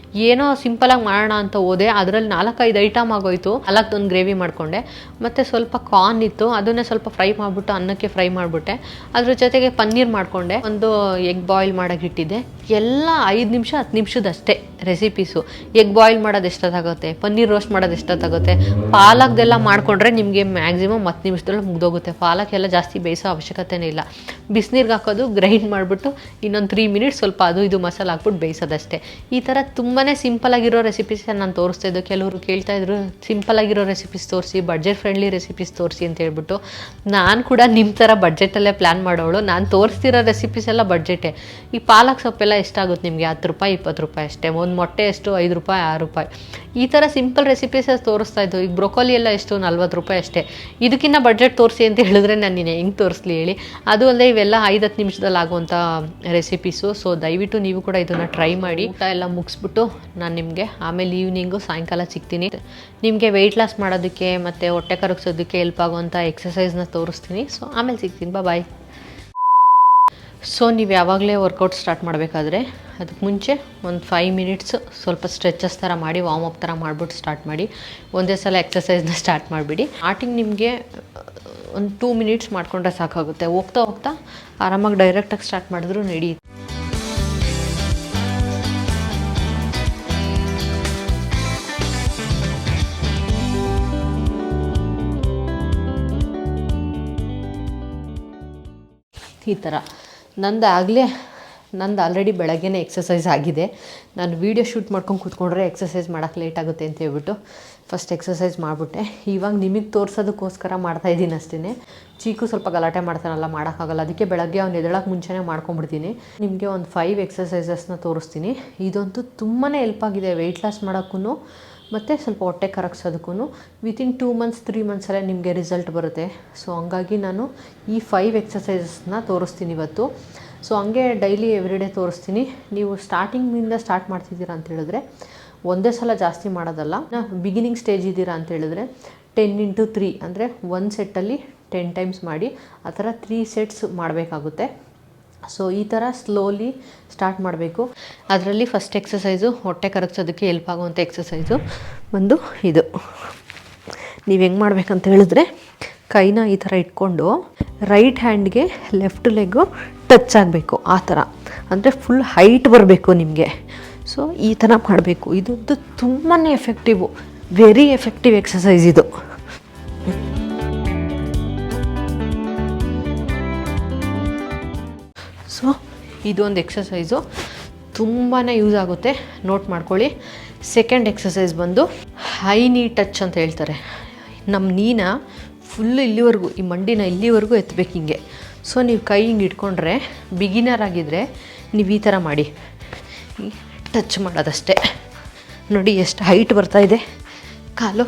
ಏನೋ ಸಿಂಪಲಾಗಿ ಮಾಡೋಣ ಅಂತ ಹೋದೆ. ಅದರಲ್ಲಿ 4-5 ಐಟಮ್ ಆಗೋಯ್ತು. ಒಂದು ಗ್ರೇವಿ ಮಾಡಿಕೊಂಡೆ, ಮತ್ತು ಸ್ವಲ್ಪ ಕಾರ್ನ್ ಇತ್ತು, ಅದನ್ನೇ ಸ್ವಲ್ಪ ಫ್ರೈ ಮಾಡಿಬಿಟ್ಟು ಅನ್ನಕ್ಕೆ ಫ್ರೈ ಮಾಡಿಬಿಟ್ಟೆ. ಅದ್ರ ಜೊತೆಗೆ ಪನ್ನೀರ್ ಮಾಡಿಕೊಂಡೆ, ಒಂದು ಎಗ್ ಬಾಯ್ಲ್ ಮಾಡೋಕ್ಕೆ ಇಟ್ಟಿದ್ದೆ. ಎಲ್ಲ 5 ನಿಮಿಷ 10 ನಿಮಿಷದಷ್ಟೇ ರೆಸಿಪೀಸು. ಎಗ್ ಬಾಯ್ಲ್ ಮಾಡೋದು ಎಷ್ಟೊತ್ತಾಗುತ್ತೆ, ಪನ್ನೀರ್ ರೋಸ್ಟ್ ಮಾಡೋದು ಎಷ್ಟೊತ್ತಾಗುತ್ತೆ. ಪಾಲಕ್ದೆಲ್ಲ ಮಾಡಿಕೊಂಡ್ರೆ ನಿಮಗೆ ಮ್ಯಾಕ್ಸಿಮಮ್ 10 ನಿಮಿಷದಲ್ಲಿ ಮುಗ್ದೋಗುತ್ತೆ. ಪಾಲಕ್ಕೆಲ್ಲ ಜಾಸ್ತಿ ಬೇಯಿಸೋ ಅವಶ್ಯಕತೆನೇ ಇಲ್ಲ. ಬಿಸಿನೀರಿಗೆ ಹಾಕೋದು, ಗ್ರೈಂಡ್ ಮಾಡಿಬಿಟ್ಟು ಇನ್ನೊಂದು 3 ಮಿನಿಟ್ಸ್ ಸ್ವಲ್ಪ ಅದು ಇದು ಮಸಾಲೆ ಹಾಕ್ಬಿಟ್ಟು ಬೇಯಿಸೋದಷ್ಟೇ. ಈ ಥರ ತುಂಬಾ ಸಿಂಪಲಾಗಿರೋ ರೆಸಿಪೀಸ್ ನಾನು ತೋರಿಸ್ತಾ ಇದ್ದು. ಕೆಲವರು ಕೇಳ್ತಾಯಿದ್ರು ಸಿಂಪಲಾಗಿರೋ ರೆಸಿಪೀಸ್ ತೋರಿಸಿ, ಬಡ್ಜೆಟ್ ಫ್ರೆಂಡ್ಲಿ ರೆಸಿಪೀಸ್ ತೋರಿಸಿ ಅಂತ ಹೇಳ್ಬಿಟ್ಟು. ನಾನು ಕೂಡ ನಿಮ್ಮ ಥರ ಬಡ್ಜೆಟಲ್ಲೇ ಪ್ಲ್ಯಾನ್ ಮಾಡೋಳು. ನಾನು ತೋರಿಸ್ತಿರೋ ರೆಸಿಪೀಸ್ ಎಲ್ಲ ಬಡ್ಜೆಟೇ. ಈ ಪಾಲಕ್ ಸೊಪ್ಪೆಲ್ಲ ಎಷ್ಟಾಗುತ್ತೆ ನಿಮಗೆ? 10 ರೂಪಾಯಿ 20 ರೂಪಾಯಿ ಅಷ್ಟೇ. ಒಂದು ಮೊಟ್ಟೆ ಎಷ್ಟು? 5 ರೂಪಾಯಿ 6 ರೂಪಾಯಿ. ಈ ಥರ ಸಿಂಪಲ್ ರೆಸಿಪೀಸ್ ತೋರಿಸ್ತಾ ಇದ್ದು. ಈಗ ಬ್ರೊಕೋಲಿ ಎಲ್ಲ ಎಷ್ಟು? 40 ರೂಪಾಯಿ ಅಷ್ಟೇ. ಇದಕ್ಕಿಂತ ಬಡ್ಜೆಟ್ ತೋರಿಸಿ ಅಂತ ಹೇಳಿದ್ರೆ ನಾನು ನೀನು ಹೆಂಗೆ ತೋರಿಸ್ಲಿ ಹೇಳಿ? ಅದು ಅಲ್ಲದೆ ಇವೆಲ್ಲ 5-10 ನಿಮಿಷದಲ್ಲಿ ಆಗುವಂಥ ರೆಸಿಪೀಸು. ಸೊ ದಯವಿಟ್ಟು ನೀವು ಕೂಡ ಇದನ್ನು ಟ್ರೈ ಮಾಡಿ. ಊಟ ಎಲ್ಲ ಮುಗಿಸ್ಬಿಟ್ಟು ನಾನು ನಿಮಗೆ ಆಮೇಲೆ ಈವ್ನಿಂಗು ಸಾಯಂಕಾಲ ಸಿಗ್ತೀನಿ. ನಿಮಗೆ ವೆಯ್ಟ್ ಲಾಸ್ ಮಾಡೋದಕ್ಕೆ ಮತ್ತು ಹೊಟ್ಟೆ ಕರಗಿಸೋದಕ್ಕೆ ಹೆಲ್ಪ್ ಆಗುವಂಥ ಎಕ್ಸಸೈಸ್ನ ತೋರಿಸ್ತೀನಿ. ಸೊ ಆಮೇಲೆ ಸಿಗ್ತೀನಿ. ಬಾಯ್. ಸೊ ನೀವು ಯಾವಾಗಲೇ ವರ್ಕೌಟ್ ಸ್ಟಾರ್ಟ್ ಮಾಡಬೇಕಾದ್ರೆ ಅದಕ್ಕೆ ಮುಂಚೆ ಒಂದು 5 ಮಿನಿಟ್ಸ್ ಸ್ವಲ್ಪ ಸ್ಟ್ರೆಚಸ್ ಥರ ಮಾಡಿ, ವಾರ್ಮ್ ಅಪ್ ಥರ ಮಾಡಿಬಿಟ್ಟು ಸ್ಟಾರ್ಟ್ ಮಾಡಿ. ಒಂದೇ ಸಲ ಎಕ್ಸಸೈಸ್ನ ಸ್ಟಾರ್ಟ್ ಮಾಡಿಬಿಡಿ. ಸ್ಟಾರ್ಟಿಂಗ್ ನಿಮಗೆ ಒಂದು 2 ಮಿನಿಟ್ಸ್ ಮಾಡಿಕೊಂಡ್ರೆ ಸಾಕಾಗುತ್ತೆ. ಹೋಗ್ತಾ ಹೋಗ್ತಾ ಆರಾಮಾಗಿ ಡೈರೆಕ್ಟಾಗಿ ಸ್ಟಾರ್ಟ್ ಮಾಡಿದ್ರು ನಡೆಯುತ್ತೆ. ಈ ಥರ ನಂದು ಆಲ್ರೆಡಿ ಬೆಳಗ್ಗೆನೇ ಎಕ್ಸಸೈಸ್ ಆಗಿದೆ. ನಾನು ವೀಡಿಯೋ ಶೂಟ್ ಮಾಡ್ಕೊಂಡು ಕೂತ್ಕೊಂಡ್ರೆ ಎಕ್ಸಸೈಸ್ ಮಾಡೋಕ್ಕೆ ಲೇಟ್ ಆಗುತ್ತೆ ಅಂತ ಹೇಳ್ಬಿಟ್ಟು ಫಸ್ಟ್ ಎಕ್ಸಸೈಸ್ ಮಾಡಿಬಿಟ್ಟೆ. ಇವಾಗ ನಿಮಗೆ ತೋರಿಸೋದಕ್ಕೋಸ್ಕರ ಮಾಡ್ತಾಯಿದ್ದೀನಿ ಅಷ್ಟೇ. ಚೀಕು ಸ್ವಲ್ಪ ಗಲಾಟೆ ಮಾಡ್ತಾನಲ್ಲ, ಮಾಡೋಕ್ಕಾಗಲ್ಲ. ಅದಕ್ಕೆ ಬೆಳಗ್ಗೆ ಅವ್ನು ಎದ್ದೇಳೋಕ್ಕೆ ಮುಂಚೆನೇ ಮಾಡ್ಕೊಂಬಿಡ್ತೀನಿ. ನಿಮಗೆ ಒಂದು 5 ಎಕ್ಸಸೈಸಸ್ನ ತೋರಿಸ್ತೀನಿ. ಇದಂತೂ ತುಂಬಾ ಹೆಲ್ಪ್ ಆಗಿದೆ ವೆಯ್ಟ್ ಲಾಸ್ ಮಾಡೋಕ್ಕೂ ಮತ್ತು ಸ್ವಲ್ಪ ಹೊಟ್ಟೆ ಕರಗಿಸೋದಕ್ಕೂ. ವಿತಿನ್ 2 ಮಂತ್ಸ್ 3 ಮಂತ್ಸಲ್ಲೇ ನಿಮಗೆ ರಿಸಲ್ಟ್ ಬರುತ್ತೆ. ಸೊ ಹಂಗಾಗಿ ನಾನು ಈ 5 ಎಕ್ಸಸೈಸಸ್ನ ತೋರಿಸ್ತೀನಿ ಇವತ್ತು. ಸೊ ಹಂಗೆ ಡೈಲಿ ಎವ್ರಿಡೇ ತೋರಿಸ್ತೀನಿ. ನೀವು ಸ್ಟಾರ್ಟಿಂಗಿಂದ ಸ್ಟಾರ್ಟ್ ಮಾಡ್ತಿದ್ದೀರಾ ಅಂತ ಹೇಳಿದ್ರೆ ಒಂದೇ ಸಲ ಜಾಸ್ತಿ ಮಾಡೋದಲ್ಲ. ಬಿಗಿನಿಂಗ್ ಸ್ಟೇಜ್ ಇದ್ದೀರಾ ಅಂತ ಹೇಳಿದ್ರೆ 10x3 ಅಂದರೆ 1 ಸೆಟ್ಟಲ್ಲಿ 10 ಟೈಮ್ಸ್ ಮಾಡಿ. ಆ ಥರ 3 ಸೆಟ್ಸ್ ಮಾಡಬೇಕಾಗುತ್ತೆ. ಸೊ ಈ ಥರ ಸ್ಲೋಲಿ ಸ್ಟಾರ್ಟ್ ಮಾಡಬೇಕು. ಅದರಲ್ಲಿ ಫಸ್ಟ್ ಎಕ್ಸಸೈಸು ಹೊಟ್ಟೆ ಕರಗಿಸೋದಕ್ಕೆ ಹೆಲ್ಪ್ ಆಗುವಂಥ ಎಕ್ಸಸೈಸು ಒಂದು ಇದು. ನೀವು ಹೆಂಗೆ ಮಾಡಬೇಕಂತ ಹೇಳಿದ್ರೆ ಕೈನ ಈ ಥರ ಇಟ್ಕೊಂಡು ರೈಟ್ ಹ್ಯಾಂಡ್ಗೆ ಲೆಫ್ಟ್ ಲೆಗ್ಗು ಟಚ್ ಆಗಬೇಕು. ಆ ಥರ ಅಂದರೆ ಫುಲ್ ಹೈಟ್ ಬರಬೇಕು ನಿಮಗೆ. ಸೊ ಈ ಥರ ಮಾಡಬೇಕು. ಇದಂತೂ ತುಂಬಾ ಎಫೆಕ್ಟಿವು, ವೆರಿ ಎಫೆಕ್ಟಿವ್ ಎಕ್ಸಸೈಸ್ ಇದು. ಸೊ ಇದೊಂದು ಎಕ್ಸಸೈಸು ತುಂಬಾ ಯೂಸ್ ಆಗುತ್ತೆ, ನೋಟ್ ಮಾಡ್ಕೊಳ್ಳಿ. ಸೆಕೆಂಡ್ ಎಕ್ಸಸೈಸ್ ಬಂದು ಹೈ ನೀ ಟಚ್ ಅಂತ ಹೇಳ್ತಾರೆ. ನಮ್ಮ ನೀನ ಫುಲ್ಲು ಇಲ್ಲಿವರೆಗೂ, ಈ ಮಂಡಿನ ಇಲ್ಲಿವರೆಗೂ ಎತ್ತಬೇಕು ಹಿಂಗೆ. ಸೊ ನೀವು ಕೈ ಹಿಂಗೆ ಇಟ್ಕೊಂಡ್ರೆ, ಬಿಗಿನರ್ ಆಗಿದ್ದರೆ ನೀವು ಈ ಥರ ಮಾಡಿ, ಟಚ್ ಮಾಡೋದಷ್ಟೇ. ನೋಡಿ ಎಷ್ಟು ಹೈಟ್ ಬರ್ತಾಯಿದೆ ಕಾಲು.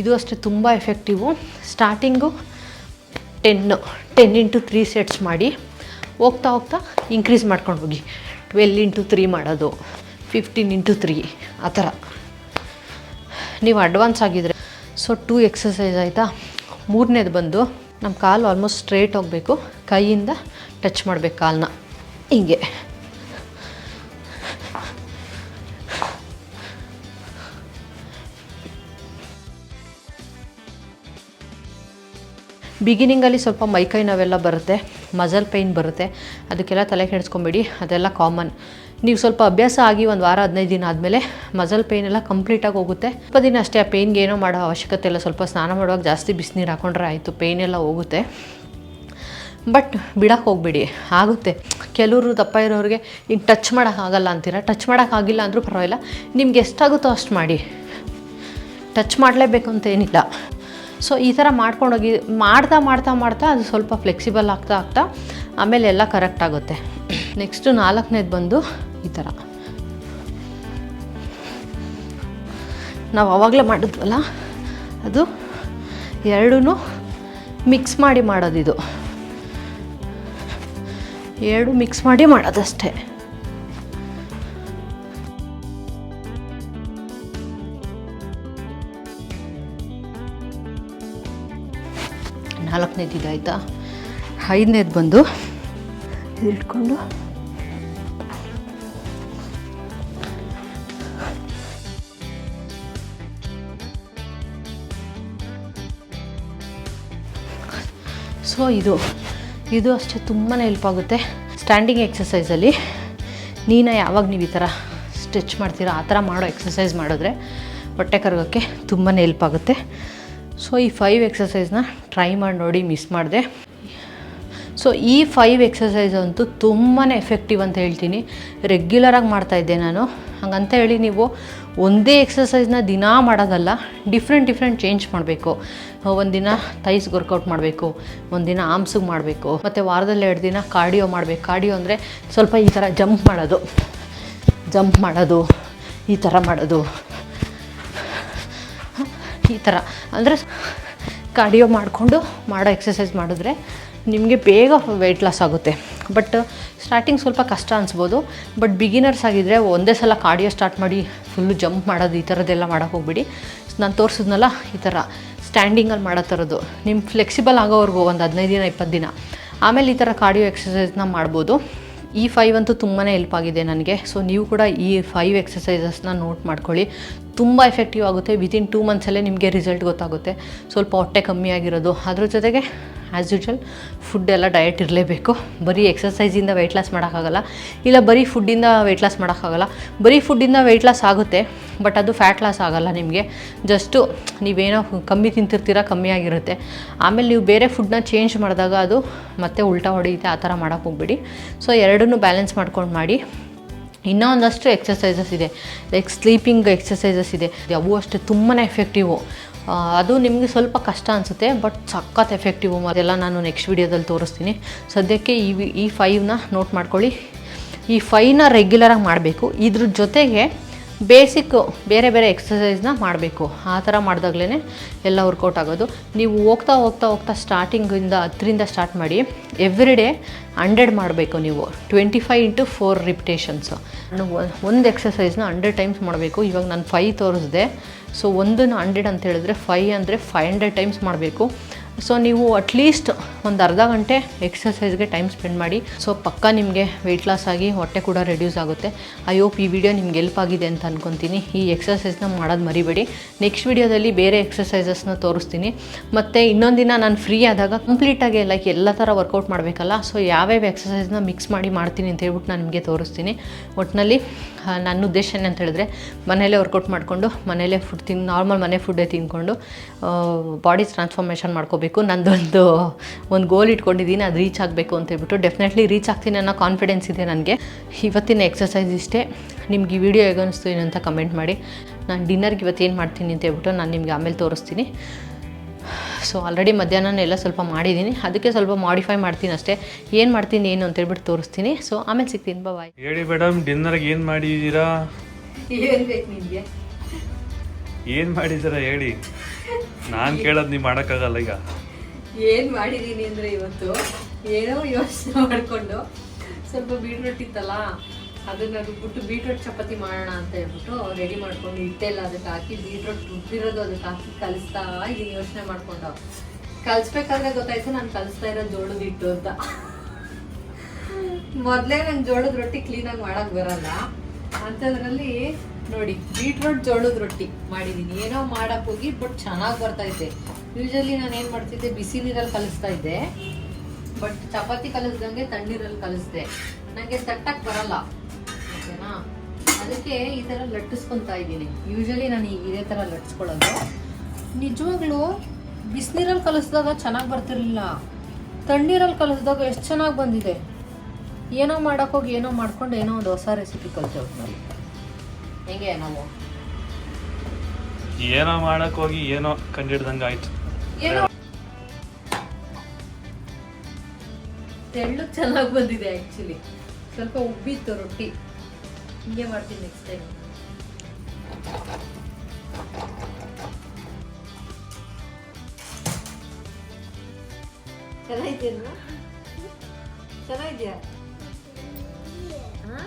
ಇದು ಅಷ್ಟೇ ತುಂಬ ಎಫೆಕ್ಟಿವು. ಸ್ಟಾರ್ಟಿಂಗು 10x3 ಸೆಟ್ಸ್ ಮಾಡಿ, ಹೋಗ್ತಾ ಹೋಗ್ತಾ ಇನ್ಕ್ರೀಸ್ ಮಾಡ್ಕೊಂಡು ಹೋಗಿ. 12x3 ಮಾಡೋದು, 15x3 ಆ ಥರ. ನೀವು ಅಡ್ವಾನ್ಸ್ ಆಗಿದ್ರೆ ಸೊ 2 ಎಕ್ಸಸೈಸ್ ಆಯಿತಾ. ಮೂರನೇದು ಬಂದು ನಮ್ಮ ಕಾಲು ಆಲ್ಮೋಸ್ಟ್ ಸ್ಟ್ರೇಟ್ ಹೋಗಬೇಕು. ಕೈಯಿಂದ ಟಚ್ ಮಾಡಬೇಕು ಕಾಲನ್ನ ಹೀಗೆ. ಬಿಗಿನಿಂಗಲ್ಲಿ ಸ್ವಲ್ಪ ಮೈಕೈ ನೋವೆಲ್ಲ ಬರುತ್ತೆ, ಮಸಲ್ ಪೇಯ್ನ್ ಬರುತ್ತೆ. ಅದಕ್ಕೆಲ್ಲ ತಲೆ ಕೆಡಿಸ್ಕೊಂಬೇಡಿ, ಅದೆಲ್ಲ ಕಾಮನ್. ನೀವು ಸ್ವಲ್ಪ ಅಭ್ಯಾಸ ಆಗಿ ಒಂದು ವಾರ 15 ದಿನ ಆದಮೇಲೆ ಮಸಲ್ ಪೇಯ್ನ್ ಎಲ್ಲ ಕಂಪ್ಲೀಟಾಗಿ ಹೋಗುತ್ತೆ. ಸ್ವಲ್ಪ ದಿನ ಅಷ್ಟೇ. ಆ ಪೇಯ್ನ್ಗೆ ಏನೋ ಮಾಡೋ ಅವಶ್ಯಕತೆ ಇಲ್ಲ. ಸ್ವಲ್ಪ ಸ್ನಾನ ಮಾಡುವಾಗ ಜಾಸ್ತಿ ಬಿಸಿನೀರು ಹಾಕೊಂಡ್ರೆ ಆಯಿತು, ಪೇಯ್ನ್ ಎಲ್ಲ ಹೋಗುತ್ತೆ. ಬಟ್ ಬಿಡೋಕ್ಕೆ ಹೋಗಬೇಡಿ, ಆಗುತ್ತೆ. ಕೆಲವರು ದಪ್ಪ ಇರೋರಿಗೆ ಈಗ ಟಚ್ ಮಾಡೋಕ್ಕಾಗಲ್ಲ ಅಂತೀರ. ಟಚ್ ಮಾಡೋಕ್ಕಾಗಿಲ್ಲ ಅಂದರೂ ಪರವಾಗಿಲ್ಲ, ನಿಮ್ಗೆ ಎಷ್ಟಾಗುತ್ತೋ ಅಷ್ಟು ಮಾಡಿ. ಟಚ್ ಮಾಡಲೇಬೇಕು ಅಂತ ಏನಿಲ್ಲ. ಸೊ ಈ ಥರ ಮಾಡ್ಕೊಂಡೋಗಿ ಮಾಡ್ತಾ ಅದು ಸ್ವಲ್ಪ ಫ್ಲೆಕ್ಸಿಬಲ್ ಆಗ್ತಾ ಆಮೇಲೆ ಎಲ್ಲ ಕರೆಕ್ಟ್ ಆಗುತ್ತೆ. ನೆಕ್ಸ್ಟು 4ನೇದು ಬಂದು ಈ ಥರ ನಾವು ಆವಾಗಲೇ ಮಾಡಿದ್ವಲ್ಲ, ಅದು ಎರಡೂ ಮಿಕ್ಸ್ ಮಾಡಿ ಮಾಡೋದಿದು, ಎರಡು ಮಿಕ್ಸ್ ಮಾಡಿ ಮಾಡೋದಷ್ಟೇ. ನಾಲ್ಕನೇದು ಇದಾಯ್ತಾ, ಐದನೇದು ಬಂದು ಇಟ್ಕೊಂಡು ಸೊ ಇದು ಅಷ್ಟೇ ತುಂಬಾ ಹೆಲ್ಪ್ ಆಗುತ್ತೆ. ಸ್ಟ್ಯಾಂಡಿಂಗ್ ಎಕ್ಸಸೈಸಲ್ಲಿ ಯಾವಾಗ ನೀವು ಈ ಥರ ಸ್ಟ್ರೆಚ್ ಮಾಡ್ತೀರಾ ಆ ಥರ ಮಾಡೋ ಎಕ್ಸಸೈಸ್ ಮಾಡಿದ್ರೆ ಹೊಟ್ಟೆ ಕರಗೋಕ್ಕೆ ತುಂಬಾ ಹೆಲ್ಪ್ ಆಗುತ್ತೆ. ಸೊ ಈ 5 ಎಕ್ಸಸೈಸ್ನ ಟ್ರೈ ಮಾಡಿ ನೋಡಿ, ಮಿಸ್ ಮಾಡಿದೆ. ಸೊ ಈ 5 ಎಕ್ಸಸೈಸ್ ಅಂತೂ ತುಂಬಾ ಎಫೆಕ್ಟಿವ್ ಅಂತ ಹೇಳ್ತೀನಿ. ರೆಗ್ಯುಲರಾಗಿ ಮಾಡ್ತಾಯಿದ್ದೆ ನಾನು. ಹಾಗಂತ ಹೇಳಿ ನೀವು ಒಂದೇ ಎಕ್ಸಸೈಸ್ನ ದಿನಾ ಮಾಡೋದಲ್ಲ, ಡಿಫ್ರೆಂಟ್ ಚೇಂಜ್ ಮಾಡಬೇಕು. ಒಂದಿನ ಥೈಸ್ಗೆ ವರ್ಕೌಟ್ ಮಾಡಬೇಕು, ಒಂದಿನ ಆರ್ಮ್ಸಿಗೆ ಮಾಡಬೇಕು, ಮತ್ತು ವಾರದಲ್ಲಿ 2 ದಿನ ಕಾರ್ಡಿಯೋ ಮಾಡಬೇಕು. ಕಾರ್ಡಿಯೋ ಅಂದರೆ ಸ್ವಲ್ಪ ಈ ಥರ ಜಂಪ್ ಮಾಡೋದು, ಈ ಥರ ಮಾಡೋದು, ಈ ಥರ ಅಂದರೆ ಕಾರ್ಡಿಯೋ ಮಾಡಿಕೊಂಡು ಮಾಡೋ ಎಕ್ಸಸೈಸ್ ಮಾಡಿದ್ರೆ ನಿಮಗೆ ಬೇಗ ವೆಯ್ಟ್ ಲಾಸ್ ಆಗುತ್ತೆ. ಬಟ್ ಸ್ಟಾರ್ಟಿಂಗ್ ಸ್ವಲ್ಪ ಕಷ್ಟ ಅನಿಸ್ಬೋದು. ಬಟ್ ಬಿಗಿನರ್ಸ್ ಆಗಿದ್ದರೆ ಒಂದೇ ಸಲ ಕಾರ್ಡಿಯೋ ಸ್ಟಾರ್ಟ್ ಮಾಡಿ ಫುಲ್ಲು ಜಂಪ್ ಮಾಡೋದು ಈ ಥರದ್ದೆಲ್ಲ ಮಾಡೋಕ್ಕೆ ಹೋಗ್ಬಿಡಿ. ನಾನು ತೋರಿಸಿದ್ನಲ್ಲ ಈ ಥರ ಸ್ಟ್ಯಾಂಡಿಂಗಲ್ಲಿ ಮಾಡೋ ಥರದ್ದು, ನಿಮ್ಮ ಫ್ಲೆಕ್ಸಿಬಲ್ ಆಗೋವರೆಗೂ ಒಂದು 15 ದಿನ 20 ದಿನ, ಆಮೇಲೆ ಈ ಥರ ಕಾರ್ಡಿಯೋ ಎಕ್ಸಸೈಸ್ನ ಮಾಡ್ಬೋದು. ಈ 5 ಅಂತೂ ತುಂಬಾ ಹೆಲ್ಪ್ ಆಗಿದೆ ನನಗೆ. ಸೊ ನೀವು ಕೂಡ ಈ 5 ಎಕ್ಸಸೈಸಸ್ನ ನೋಟ್ ಮಾಡ್ಕೊಳ್ಳಿ, ತುಂಬ ಎಫೆಕ್ಟಿವ್ ಆಗುತ್ತೆ. ವಿತಿನ್ 2 ಮಂತ್ಸಲ್ಲೇ ನಿಮಗೆ ರಿಸಲ್ಟ್ ಗೊತ್ತಾಗುತ್ತೆ. ಸ್ವಲ್ಪ ಹೊಟ್ಟೆ ಕಮ್ಮಿ ಆಗಿರೋದು, ಅದ್ರ ಜೊತೆಗೆ ಆ್ಯಸ್ ಯೂಶ್ವಲ್ ಫುಡ್ ಎಲ್ಲ ಡಯಟ್ ಇರಲೇಬೇಕು. ಬರೀ ಎಕ್ಸಸೈಸಿಂದ ವೆಯ್ಟ್ ಲಾಸ್ ಮಾಡೋಕ್ಕಾಗಲ್ಲ, ಇಲ್ಲ ಬರೀ ಫುಡ್ಡಿಂದ ವೆಯ್ಟ್ ಲಾಸ್ ಮಾಡೋಕ್ಕಾಗಲ್ಲ. ಬರೀ ಫುಡ್ಡಿಂದ ವೆಯ್ಟ್ ಲಾಸ್ ಆಗುತ್ತೆ, ಬಟ್ ಅದು ಫ್ಯಾಟ್ ಲಾಸ್ ಆಗೋಲ್ಲ ನಿಮಗೆ. ಜಸ್ಟು ನೀವೇನೋ ಕಮ್ಮಿ ತಿಂತಿರ್ತೀರ, ಕಮ್ಮಿ ಆಗಿರುತ್ತೆ. ಆಮೇಲೆ ನೀವು ಬೇರೆ ಫುಡ್ನ ಚೇಂಜ್ ಮಾಡಿದಾಗ ಅದು ಮತ್ತೆ ಉಲ್ಟಾ ಹೊಡೆಯುತ್ತೆ. ಆ ಥರ ಮಾಡೋಕ್ಕೆ ಹೋಗ್ಬಿಡಿ. ಸೊ ಎರಡನ್ನೂ ಬ್ಯಾಲೆನ್ಸ್ ಮಾಡ್ಕೊಂಡು ಮಾಡಿ. ಇನ್ನೂ ಒಂದಷ್ಟು ಎಕ್ಸಸೈಸಸ್ ಇದೆ, ಲೈಕ್ ಸ್ಲೀಪಿಂಗ್ ಎಕ್ಸಸೈಸಸ್ ಇದೆ. ಅವು ಅಷ್ಟೇ ತುಂಬಾ ಎಫೆಕ್ಟಿವು. ಅದು ನಿಮಗೆ ಸ್ವಲ್ಪ ಕಷ್ಟ ಅನಿಸುತ್ತೆ, ಬಟ್ ಸಖತ್ ಎಫೆಕ್ಟಿವು. ಅದೆಲ್ಲ ನಾನು ನೆಕ್ಸ್ಟ್ ವೀಡಿಯೋದಲ್ಲಿ ತೋರಿಸ್ತೀನಿ. ಸದ್ಯಕ್ಕೆ ಈ 5ನ ನೋಟ್ ಮಾಡ್ಕೊಳ್ಳಿ. ಈ 5ನ ರೆಗ್ಯುಲರಾಗಿ ಮಾಡಬೇಕು. ಇದ್ರ ಜೊತೆಗೆ ಬೇಸಿಕ್ಕು ಬೇರೆ ಎಕ್ಸಸೈಸ್ನ ಮಾಡಬೇಕು. ಆ ಥರ ಮಾಡಿದಾಗಲೇ ಎಲ್ಲ ವರ್ಕೌಟ್ ಆಗೋದು. ನೀವು ಹೋಗ್ತಾ ಸ್ಟಾರ್ಟಿಂಗಿಂದ 10ರಿಂದ ಸ್ಟಾರ್ಟ್ ಮಾಡಿ. ಎವ್ರಿ ಡೇ 100 ಮಾಡಬೇಕು ನೀವು. 25 × 4 ರಿಪಿಟೇಷನ್ಸು. ಒಂದು ಎಕ್ಸಸೈಸ್ನ 100 ಟೈಮ್ಸ್ ಮಾಡಬೇಕು. ಇವಾಗ ನಾನು 5 ತೋರಿಸಿದೆ. ಸೊ ಒಂದನ್ನು 100 ಅಂತ ಹೇಳಿದ್ರೆ 5 ಅಂದರೆ 500 ಟೈಮ್ಸ್ ಮಾಡಬೇಕು. ಸೊ ನೀವು ಅಟ್ಲೀಸ್ಟ್ ಒಂದು ಅರ್ಧ ಗಂಟೆ ಎಕ್ಸಸೈಸ್ಗೆ ಟೈಮ್ ಸ್ಪೆಂಡ್ ಮಾಡಿ. ಸೊ ಪಕ್ಕ ನಿಮಗೆ ವೆಯ್ಟ್ ಲಾಸ್ ಆಗಿ ಹೊಟ್ಟೆ ಕೂಡ ರೆಡ್ಯೂಸ್ ಆಗುತ್ತೆ. ಐ ಹೋಪ್ ಈ ವಿಡಿಯೋ ನಿಮ್ಗೆ ಹೆಲ್ಪ್ ಆಗಿದೆ ಅಂತ ಅಂದ್ಕೊತೀನಿ. ಈ ಎಕ್ಸಸೈಸ್ನ ಮಾಡೋದು ಮರಿಬೇಡಿ. ನೆಕ್ಸ್ಟ್ ವಿಡಿಯೋದಲ್ಲಿ ಬೇರೆ ಎಕ್ಸಸೈಸಸ್ನ ತೋರಿಸ್ತೀನಿ. ಮತ್ತು ಇನ್ನೊಂದು ದಿನ ನಾನು ಫ್ರೀ ಆದಾಗ ಕಂಪ್ಲೀಟಾಗಿ ಲೈಕ್ ಎಲ್ಲ ಥರ ವರ್ಕೌಟ್ ಮಾಡಬೇಕಲ್ಲ, ಸೊ ಯಾವ್ಯಾವ ಎಕ್ಸಸೈಸ್ನ ಮಿಕ್ಸ್ ಮಾಡಿ ಮಾಡ್ತೀನಿ ಅಂತ ಹೇಳ್ಬಿಟ್ಟು ನಾನು ನಿಮಗೆ ತೋರಿಸ್ತೀನಿ. ಒಟ್ಟಿನಲ್ಲಿ ನನ್ನ ಉದ್ದೇಶ ಏನಂತ ಹೇಳಿದ್ರೆ ಮನೆಯಲ್ಲೇ ವರ್ಕೌಟ್ ಮಾಡಿಕೊಂಡು ಮನೆಯಲ್ಲೇ ಫುಡ್ ನಾರ್ಮಲ್ ಮನೆ ಫುಡ್ಡೇ ತಿಂದ್ಕೊಂಡು ಬಾಡಿ ಟ್ರಾನ್ಸ್ಫಾರ್ಮೇಷನ್ ಮಾಡ್ಕೋಬೇಕು. ಒಂದು ಗೋಲ್ ಇಟ್ಕೊಂಡಿದ್ದೀನಿ, ಅದು ರೀಚ್ ಆಗಬೇಕು ಅಂತ ಹೇಳ್ಬಿಟ್ಟು. ಡೆಫಿನೆಟ್ಲಿ ರೀಚ್ ಆಗ್ತೀನಿ ಅನ್ನೋ ಕಾನ್ಫಿಡೆನ್ಸ್ ಇದೆ ನನಗೆ. ಇವತ್ತಿನ ಎಕ್ಸಸೈಸ್ ಇಷ್ಟೇ. ನಿಮ್ಗೆ ಈ ವಿಡಿಯೋ ಹೇಗೆ ಅನಿಸ್ತು ಏನಂತ ಕಮೆಂಟ್ ಮಾಡಿ. ನಾನು ಡಿನ್ನರ್ಗೆ ಇವತ್ತು ಏನು ಮಾಡ್ತೀನಿ ಅಂತ ಹೇಳ್ಬಿಟ್ಟು ನಾನು ನಿಮಗೆ ಆಮೇಲೆ ತೋರಿಸ್ತೀನಿ. ಸೊ ಆಲ್ರೆಡಿ ಮಧ್ಯಾಹ್ನ ಎಲ್ಲ ಸ್ವಲ್ಪ ಮಾಡಿದ್ದೀನಿ, ಅದಕ್ಕೆ ಸ್ವಲ್ಪ ಮಾಡಿಫೈ ಮಾಡ್ತೀನಿ ಅಷ್ಟೇ. ಏನು ಮಾಡ್ತೀನಿ ಏನು ಅಂತ ಹೇಳ್ಬಿಟ್ಟು ತೋರಿಸ್ತೀನಿ. ಸೊ ಆಮೇಲೆ ಸಿಗ್ತೀನಿ. ಬಾಯ್.
ಹೇಳಿ ಮೇಡಮ್, ಡಿನ್ನರ್ಗೆ ಏನು ಮಾಡಿದ್ದೀರಾ?
ಏನು ಬೇಕು ನಿಮಗೆ?
ಏನು ಮಾಡಿದ್ದೀರಾ ಹೇಳಿ. ನಾನು ಕೇಳೋದು ನೀವು ಮಾಡೋಕ್ಕಾಗಲ್ಲ. ಈಗ
ಏನು ಮಾಡಿದ್ದೀನಿ ಅಂದರೆ ಇವತ್ತು ಏನೋ ಯೋಚನೆ ಮಾಡಿಕೊಂಡು ಸ್ವಲ್ಪ ಬೀಟ್ರೂಟ್ ಇತ್ತಲ್ಲ, ಅದನ್ನು ರುಬ್ಬಿಟ್ಟು ಬೀಟ್ರೂಟ್ ಚಪಾತಿ ಮಾಡೋಣ ಅಂತ ಹೇಳ್ಬಿಟ್ಟು ರೆಡಿ ಮಾಡ್ಕೊಂಡು ಹಿಟ್ಟೆಲ್ಲ ಅದಕ್ಕೆ ಹಾಕಿ ಬೀಟ್ರೂಟ್ ರುಬ್ಬಿರೋದು ಅದಕ್ಕೆ ಹಾಕಿ ಕಲಿಸ್ತಾ ಇದೀನಿ. ಯೋಚನೆ ಮಾಡ್ಕೊಂಡು ಕಲಿಸ್ಬೇಕಾದ್ರೆ ಗೊತ್ತಾಯ್ತು ನಾನು ಕಲಿಸ್ತಾ ಇರೋದು ಜೋಳದ ಹಿಟ್ಟು ಅಂತ. ಮೊದಲೇ ನಂಗೆ ಜೋಳದ ರೊಟ್ಟಿ ಕ್ಲೀನಾಗಿ ಮಾಡೋಕ್ಕೆ ಬರಲ್ಲ, ಅಂಥದ್ರಲ್ಲಿ ನೋಡಿ ಬೀಟ್ರೂಟ್ ಜೋಳದ ರೊಟ್ಟಿ ಮಾಡಿದ್ದೀನಿ. ಏನೋ ಮಾಡಕ್ಕೆ ಹೋಗಿ ಬಟ್ ಚೆನ್ನಾಗಿ ಬರ್ತೈತೆ. ಯೂಶಲಿ ನಾನು ಏನು ಮಾಡ್ತಿದ್ದೆ, ಬಿಸಿ ನೀರಲ್ಲಿ ಕಲಿಸ್ತಾ ಇದ್ದೆ, ಬಟ್ ಚಪಾತಿ ಕಲಿಸ್ದಂಗೆ ತಣ್ಣೀರಲ್ಲಿ ಕಲಿಸ್ದೆ. ನನಗೆ ತಟ್ಟಕ್ಕೆ ಬರಲ್ಲ, ಓಕೆನಾ? ಅದಕ್ಕೆ ಈ ಥರ ಲಟ್ಟಿಸ್ಕೊತಾ ಇದ್ದೀನಿ. ಯೂಶಲಿ ನಾನು ಇದೇ ಥರ ಲಟ್ಟಿಸ್ಕೊಳ್ಳೋದು. ನಿಜವಾಗ್ಲೂ ಬಿಸಿನೀರಲ್ಲಿ ಕಲಿಸಿದಾಗ ಚೆನ್ನಾಗಿ ಬರ್ತಿರ್ಲಿಲ್ಲ, ತಣ್ಣೀರಲ್ಲಿ ಕಲಿಸಿದಾಗ ಎಷ್ಟು ಚೆನ್ನಾಗಿ ಬಂದಿದೆ. ಏನೋ ಮಾಡೋಕ್ಕೋಗಿ ಏನೋ ಮಾಡ್ಕೊಂಡು ಏನೋ ಒಂದು ಹೊಸ ರೆಸಿಪಿ ಕಲಿತೇವೆ ನಾವು. ಹೆಂಗೆ ನಾವು
ಏನೋ ಮಾಡಕ್ ಹೋಗಿ ಏನೋ ಕಂಡಿಡ್ದಂಗೆ ಆಯ್ತು.
ಏನೋ ತೆಳ್ಳಗೆ ಚೆನ್ನಾಗಿ ಬಂದಿದೆ. ಆ್ಯಕ್ಚುಲಿ ಸ್ವಲ್ಪ ಉಬ್ಬಿತ್ತು ರೊಟ್ಟಿ. ಹಿಂಗೆ ಮಾಡ್ತೀನಿ ನೆಕ್ಸ್ಟ್ ಟೈಮ್. ಚೆನ್ನಾಗಿದ್ದೀನ ಚೆನ್ನಾಗಿದ್ಯಾ ಹಾಂ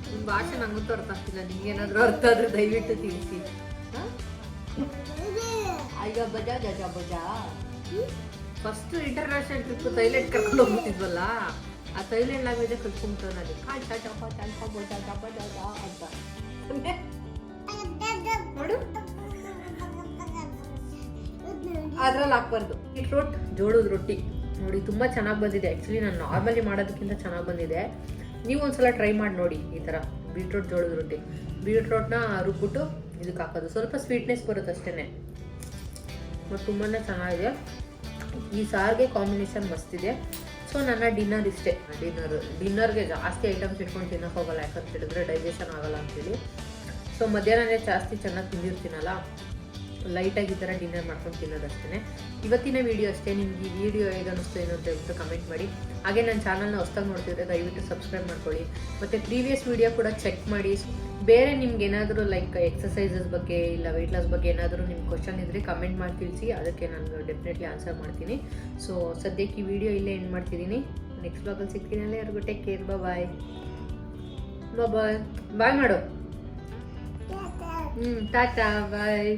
ನಿಮ್ಮ ಭಾಷೆ ನಂಗೂ ಅರ್ಥ ಆಗ್ತಿಲ್ಲ ನಿಮ್ಗೇನಾದರೂ ಅರ್ಥ ಆದರೆ ದಯವಿಟ್ಟು ತಿಳಿಸಿ ಹಾಂ ಈಗ ಬಜಾ ಜಜಾ ಬಜಾ ಫಸ್ಟ್ ಇಂಟರ್ನ್ಯಾಷನಲ್ ಟ್ರಿಪ್ ಥೈಲ್ಯಾಂಡ್ ಕರ್ಕೊಂಡು ಹೋಗ್ಬಿಟ್ಟಿದ್ವಲ್ಲ ಆ ಥೈಲ್ಯಾಂಡ್ ಲ್ಯಾಂಗ್ವೇಜ್ ಕಲ್ತ್ಕೊಂಡ್ಬಿಟ್ಟು ನಾನು ಕಾಲ್ಚಾ ಚಪ ಚಾಲ್ಕ ಬಜಾ ಚಪ ಜಜಾ ಅಂತ ನೋಡು ಅದ್ರಲ್ಲಿ ಹಾಕ್ಬಾರ್ದು ಬೀಟ್ರೋಟ್ ಜೋಳದ ರೊಟ್ಟಿ ನೋಡಿ ತುಂಬ ಚೆನ್ನಾಗಿ ಬಂದಿದೆ. ಆ್ಯಕ್ಚುಲಿ ನಾನು ನಾರ್ಮಲಿ ಮಾಡೋದಕ್ಕಿಂತ ಚೆನ್ನಾಗಿ ಬಂದಿದೆ. ನೀವು ಒಂದ್ಸಲ ಟ್ರೈ ಮಾಡಿ ನೋಡಿ ಈ ಥರ ಬೀಟ್ರೋಟ್ ಜೋಳದ ರೊಟ್ಟಿ. ಬೀಟ್ರೋಟ್ನ ರುಬ್ಬಿಟ್ಟು ಇದಕ್ಕೆ ಹಾಕೋದು, ಸ್ವಲ್ಪ ಸ್ವೀಟ್ನೆಸ್ ಬರುತ್ತೆ ಅಷ್ಟೇ. ಮತ್ತು ತುಂಬಾ ಚೆನ್ನಾಗಿದೆ. ಈ ಸಾರಿಗೆ ಕಾಂಬಿನೇಷನ್ ಮಸ್ತಿದೆ. ಸೊ ನನ್ನ ಡಿನ್ನರ್ ಇಷ್ಟೇ. ಡಿನ್ನರ್ಗೆ ಜಾಸ್ತಿ ಐಟಮ್ಸ್ ಇಟ್ಕೊಂಡು ತಿನ್ನೋಕೆ ಹೋಗಲ್ಲ, ಯಾಕಂತ ಹೇಳಿದ್ರೆ ಡೈಜೆಷನ್ ಆಗೋಲ್ಲ ಅಂತೇಳಿ. ಸೊ ಮಧ್ಯಾಹ್ನನೇ ಜಾಸ್ತಿ ಚೆನ್ನಾಗಿ ತಿಂದಿರ್ತೀನಲ್ಲ, ಲೈಟಾಗಿ ಈ ಥರ ಡಿನ್ನರ್ ಮಾಡ್ಕೊಂಡು ತಿನ್ನೋದಷ್ಟೇ. ಇವತ್ತಿನ ವೀಡಿಯೋ ಅಷ್ಟೇ. ನಿಮ್ಗೆ ಈ ವಿಡಿಯೋ ಹೇಗೆ ಅನ್ನಿಸ್ತು ಏನು ಅಂತ ಹೇಳ್ಬಿಟ್ಟು ಕಮೆಂಟ್ ಮಾಡಿ. ಹಾಗೆ ನನ್ನ ಚಾನಲ್ನ ಹೊಸ್ದಾಗಿ ನೋಡ್ತಿದ್ರೆ ದಯವಿಟ್ಟು ಸಬ್ಸ್ಕ್ರೈಬ್ ಮಾಡ್ಕೊಳ್ಳಿ. ಮತ್ತು ಪ್ರೀವಿಯಸ್ ವೀಡಿಯೋ ಕೂಡ ಚೆಕ್ ಮಾಡಿ. ಬೇರೆ ನಿಮ್ಗೆ ಏನಾದರೂ ಲೈಕ್ ಎಕ್ಸಸೈಸಸ್ ಬಗ್ಗೆ ಇಲ್ಲ ವೆಯ್ಟ್ ಲಾಸ್ ಬಗ್ಗೆ ಏನಾದರೂ ನಿಮ್ಗೆ ಕ್ವಶನ್ ಇದ್ದರೆ ಕಮೆಂಟ್ ಮಾಡಿ ತಿಳಿಸಿ, ಅದಕ್ಕೆ ನಾನು ಡೆಫಿನೆಟ್ಲಿ ಆನ್ಸರ್ ಮಾಡ್ತೀನಿ. ಸೊ ಸದ್ಯಕ್ಕೆ ಈ ವಿಡಿಯೋ ಇಲ್ಲೇ ಎಂಡ್ ಮಾಡ್ತಿದ್ದೀನಿ. ನೆಕ್ಸ್ಟ್ ಬ್ಲಾಗಲ್ಲಿ ಸಿಗ್ತೀನಿ. ಎಲ್ಲರಿಗೂ ಟೇಕ್ ಕೇರ್. ಬಾಯ್ ಬಾಯ್ ಬಾಯ್ ಮಾಡು. ಟಾಟಾ ಬಾಯ್.